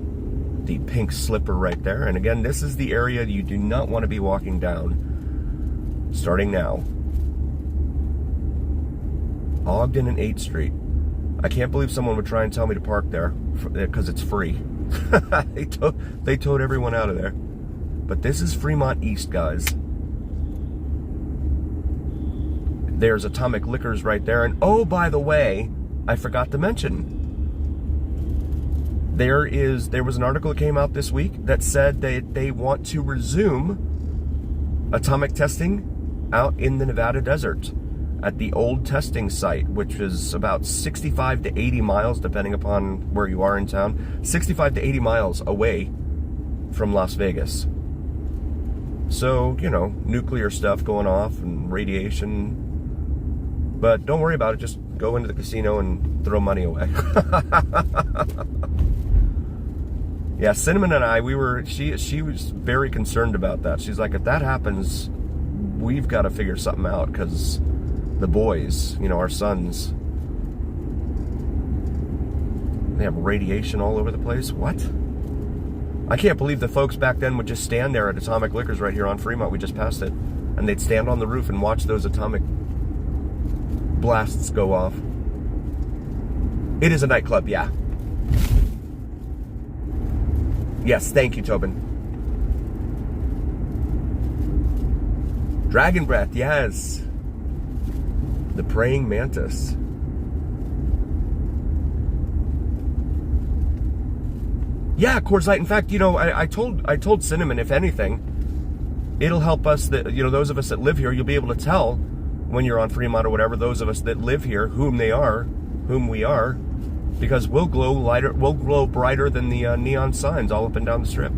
The pink slipper right there. And again, this is the area you do not want to be walking down starting now. Ogden and 8th Street. I can't believe someone would try and tell me to park there because it's free. They towed everyone out of there. But this is Fremont East, guys. There's Atomic Liquors right there. And oh, by the way, I forgot to mention, there was an article that came out this week that said they want to resume atomic testing out in the Nevada desert at the old testing site, which is about 65 to 80 miles, depending upon where you are in town, 65 to 80 miles away from Las Vegas. So, you know, nuclear stuff going off and radiation. But don't worry about it. Just go into the casino and throw money away. Yeah, Cinnamon and I, she was very concerned about that. She's like, if that happens, we've got to figure something out because the boys, you know, our sons, they have radiation all over the place. What? I can't believe the folks back then would just stand there at Atomic Liquors right here on Fremont. We just passed it. And they'd stand on the roof and watch those atomic blasts go off. It is a nightclub, yeah. Yes, thank you, Tobin. Dragon Breath, yes. The Praying Mantis. Yeah, Coors Light. In fact, you know, I told Cinnamon, if anything, it'll help us that, you know, those of us that live here, you'll be able to tell when you're on Fremont or whatever, those of us that live here, whom we are, because we'll glow lighter, we'll glow brighter than the neon signs all up and down the strip.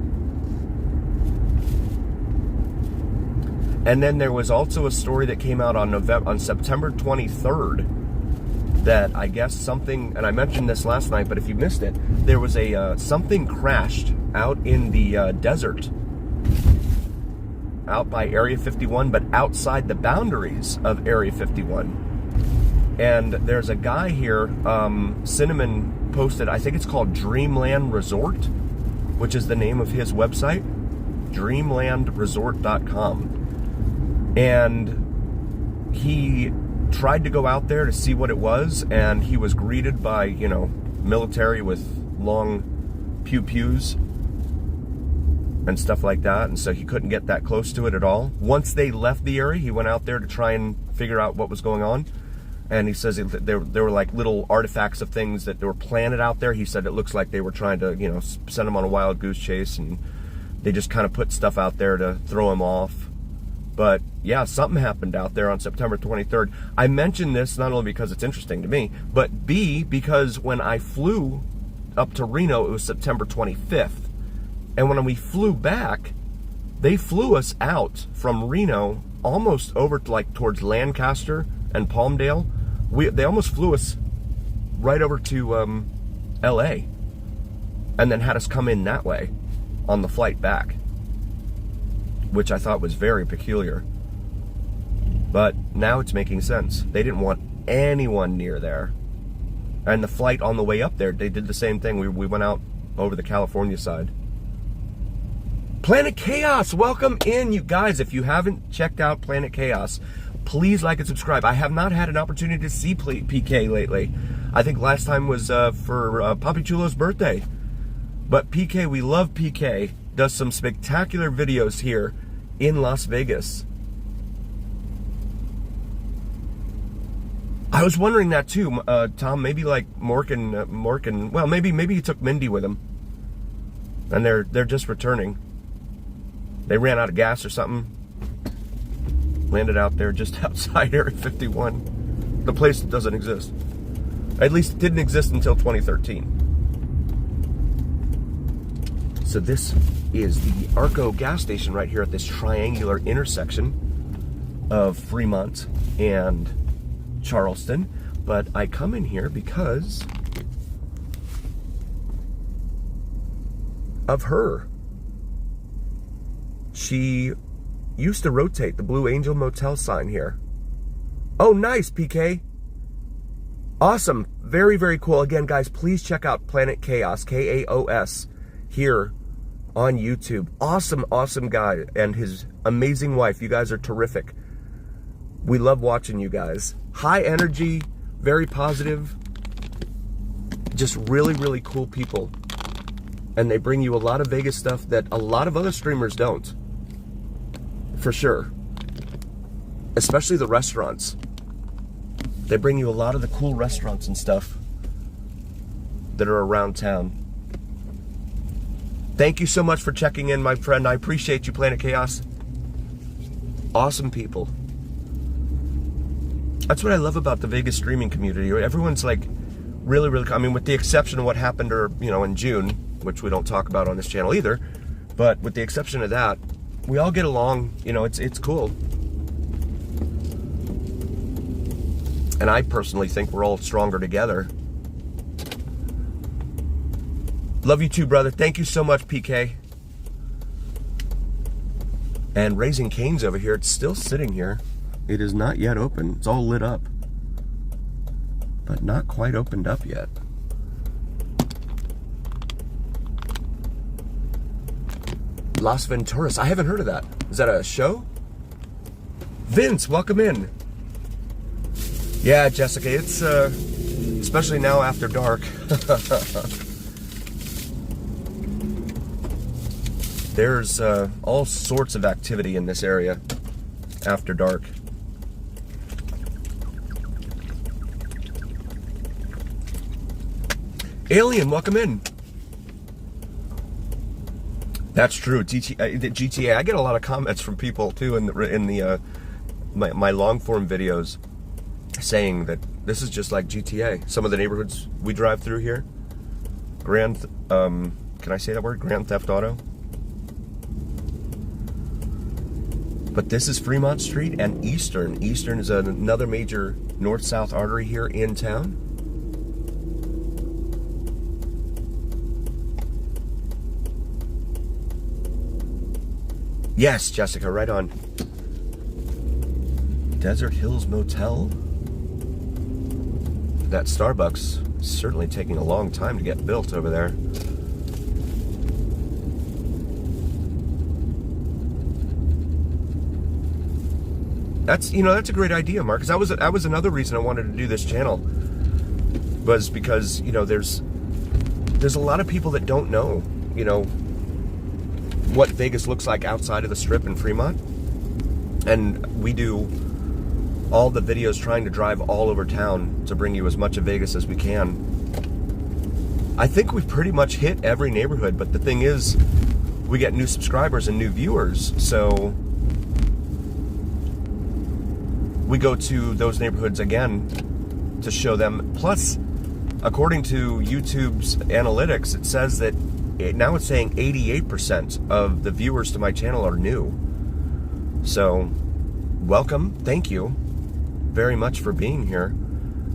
And then there was also a story that came out on September 23rd that I guess something, and I mentioned this last night, but if you missed it, there was something crashed out in the desert, out by Area 51, but outside the boundaries of Area 51. And there's a guy here, Cinnamon posted, I think it's called Dreamland Resort, which is the name of his website, dreamlandresort.com. And he tried to go out there to see what it was, and he was greeted by, you know, military with long pew-pews and stuff like that, and so he couldn't get that close to it at all. Once they left the area, he went out there to try and figure out what was going on, and he says there were like little artifacts of things that were planted out there. He said it looks like they were trying to, you know, send him on a wild goose chase, and they just kind of put stuff out there to throw him off. But yeah, something happened out there on September 23rd. I mention this not only because it's interesting to me, but B, because when I flew up to Reno, it was September 25th. And when we flew back, they flew us out from Reno almost over to like towards Lancaster and Palmdale. They almost flew us right over to LA, and then had us come in that way on the flight back, which I thought was very peculiar. But now it's making sense. They didn't want anyone near there. And the flight on the way up there, they did the same thing. We went out over the California side. Planet Chaos, welcome in, you guys. If you haven't checked out Planet Chaos, please like and subscribe. I have not had an opportunity to see PK lately. I think last time was for Papi Chulo's birthday. But PK, we love PK, does some spectacular videos here in Las Vegas. I was wondering that too, Tom. Maybe like Morgan. Well, maybe he took Mindy with him, and they're just returning. They ran out of gas or something. Landed out there just outside Area 51, the place that doesn't exist. At least it didn't exist until 2013. So this is the Arco gas station right here at this triangular intersection of Fremont and Charleston. But I come in here because of her. She used to rotate the Blue Angel Motel sign here. Oh, nice, PK. Awesome. Very, very cool. Again, guys, please check out Planet Chaos, K-A-O-S, here on YouTube. Awesome, awesome guy and his amazing wife. You guys are terrific. We love watching you guys. High energy, very positive, just really, really cool people. And they bring you a lot of Vegas stuff that a lot of other streamers don't. For sure. Especially the restaurants. They bring you a lot of the cool restaurants and stuff that are around town. Thank you so much for checking in, my friend. I appreciate you, Planet Chaos. Awesome people. That's what I love about the Vegas streaming community. Everyone's like really, really, I mean, with the exception of what happened in June, which we don't talk about on this channel either, but with the exception of that, we all get along, it's cool. And I personally think we're all stronger together. Love you too, brother. Thank you so much, PK. And Raising Cane's over here. It's still sitting here. It is not yet open. It's all lit up, but not quite opened up yet. Las Venturas. I haven't heard of that. Is that a show? Vince, welcome in. Yeah, Jessica, it's especially now after dark. There's all sorts of activity in this area after dark. Alien, welcome in. That's true. GTA. I get a lot of comments from people too in the my long form videos saying that this is just like GTA. Some of the neighborhoods we drive through here, can I say that word? Grand Theft Auto. But this is Fremont Street and Eastern. Eastern is another major north-south artery here in town. Yes, Jessica, right on. Desert Hills Motel. That Starbucks is certainly taking a long time to get built over there. That's a great idea, Mark. Because that was another reason I wanted to do this channel. Was because there's a lot of people that don't know what Vegas looks like outside of the Strip in Fremont. And we do all the videos trying to drive all over town to bring you as much of Vegas as we can. I think we've pretty much hit every neighborhood, but the thing is, we get new subscribers and new viewers, so we go to those neighborhoods again to show them. Plus, according to YouTube's analytics, it says that now it's saying 88% of the viewers to my channel are new. So, welcome. Thank you very much for being here.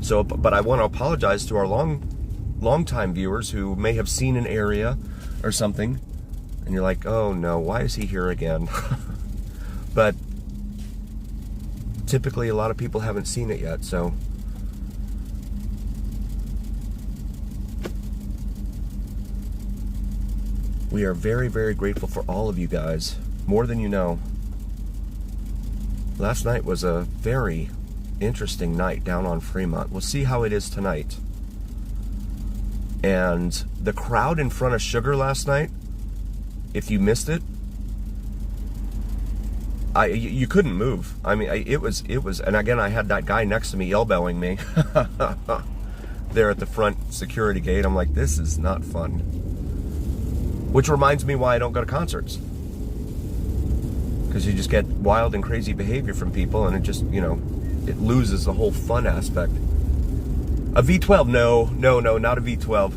So, but I want to apologize to our long-time viewers who may have seen an area or something, and you're like, oh no, why is he here again? But typically a lot of people haven't seen it yet, so. We are very, very grateful for all of you guys, more than you know. Last night was a very interesting night down on Fremont. We'll see how it is tonight. And the crowd in front of Sugar last night, if you missed it, you couldn't move. I mean, it was, and again, I had that guy next to me elbowing me there at the front security gate. I'm like, this is not fun. Which reminds me why I don't go to concerts. Because you just get wild and crazy behavior from people, and it just, you know, it loses the whole fun aspect. A V12? No, not a V12.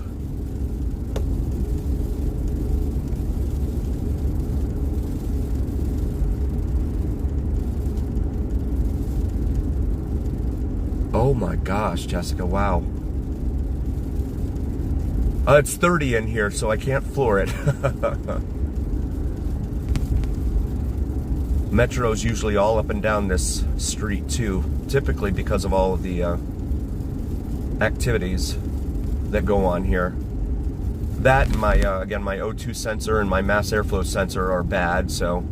Oh my gosh, Jessica, wow. It's 30 in here, so I can't floor it. Metro's usually all up and down this street too, typically because of all of the activities that go on here. That and my, again, my O2 sensor and my mass airflow sensor are bad, so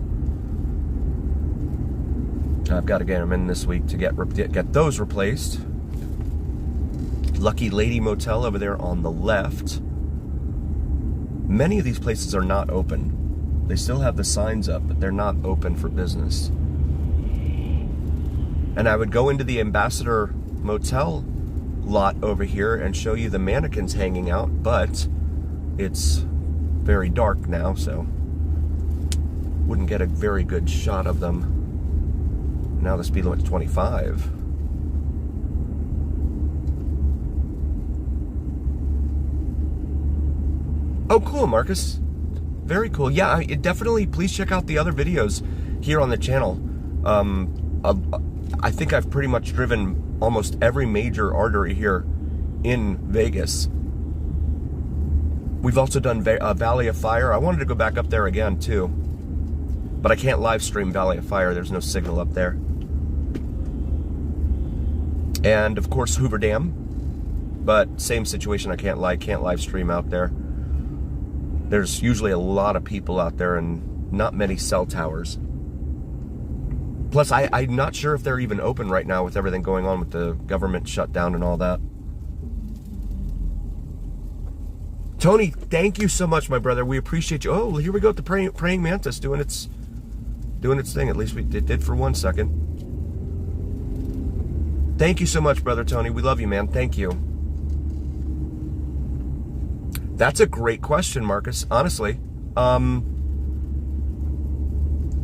I've got to get them in this week to get those replaced. Lucky Lady Motel over there on the left. Many of these places are not open. They still have the signs up, but they're not open for business. And I would go into the Ambassador Motel lot over here and show you the mannequins hanging out, but it's very dark now, so wouldn't get a very good shot of them. Now the speed limit's 25. Oh, cool, Marcus. Very cool. Yeah, definitely. Please check out the other videos here on the channel. I think I've pretty much driven almost every major artery here in Vegas. We've also done Valley of Fire. I wanted to go back up there again, too. But I can't live stream Valley of Fire. There's no signal up there. And, of course, Hoover Dam. But same situation. I can't live stream out there. There's usually a lot of people out there and not many cell towers. Plus, I'm not sure if they're even open right now with everything going on with the government shutdown and all that. Tony, thank you so much, my brother. We appreciate you. Oh, here we go with the praying mantis doing its thing. At least it did for 1 second. Thank you so much, brother Tony. We love you, man. Thank you. That's a great question, Marcus. Honestly,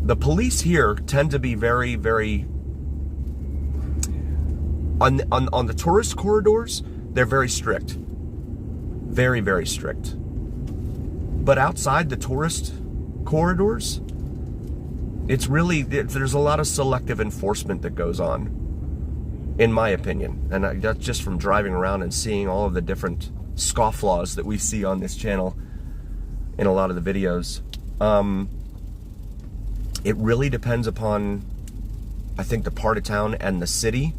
the police here tend to be very, very on the tourist corridors. They're very strict, very, very strict. But outside the tourist corridors, there's a lot of selective enforcement that goes on, in my opinion, and that's just from driving around and seeing all of the different scofflaws that we see on this channel in a lot of the videos. It really depends upon, I think, the part of town and the city.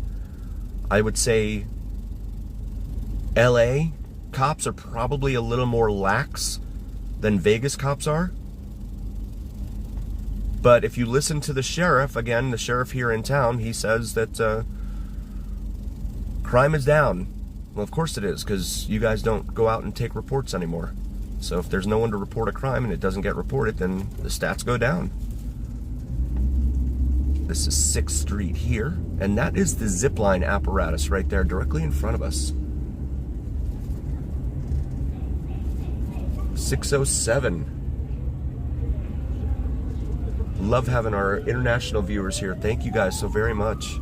I would say LA cops are probably a little more lax than Vegas cops are. But if you listen to the sheriff, again, the sheriff here in town, he says that crime is down. Well, of course it is, because you guys don't go out and take reports anymore. So if there's no one to report a crime and it doesn't get reported, then the stats go down. This is 6th Street here, and that is the zipline apparatus right there, directly in front of us. 607. Love having our international viewers here. Thank you guys so very much.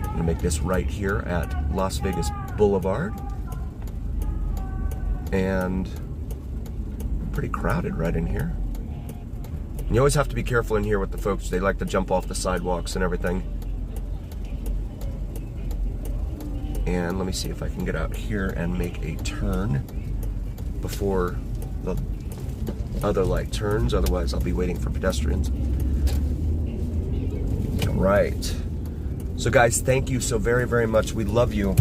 I'm gonna make this right here at Las Vegas Boulevard. And pretty crowded right in here. You always have to be careful in here with the folks. They like to jump off the sidewalks and everything. And let me see if I can get out here and make a turn before the other light turns. Otherwise, I'll be waiting for pedestrians. All right. So guys, thank you so very, very much. We love you.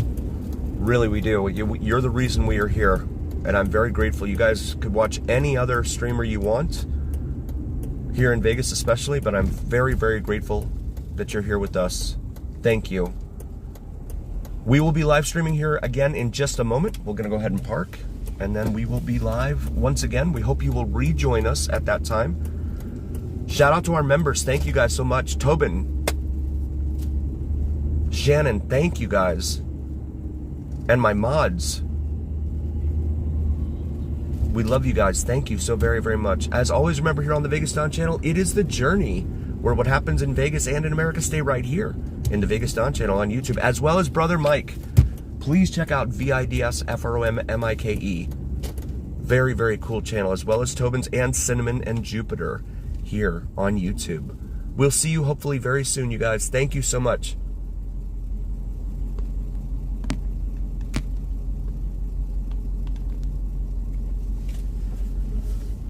Really, we do. You're the reason we are here. And I'm very grateful. You guys could watch any other streamer you want, here in Vegas especially, but I'm very, very grateful that you're here with us. Thank you. We will be live streaming here again in just a moment. We're going to go ahead and park, and then we will be live once again. We hope you will rejoin us at that time. Shout out to our members. Thank you guys so much. Tobin, Shannon, thank you guys. And my mods. We love you guys. Thank you so very, very much. As always, remember here on the VegasDon channel, it is the journey where what happens in Vegas and in America stay right here in the VegasDon channel on YouTube, as well as Brother Mike. Please check out VidsFromMike. Very, very cool channel, as well as Tobin's and Cinnamon and Jupiter here on YouTube. We'll see you hopefully very soon, you guys. Thank you so much.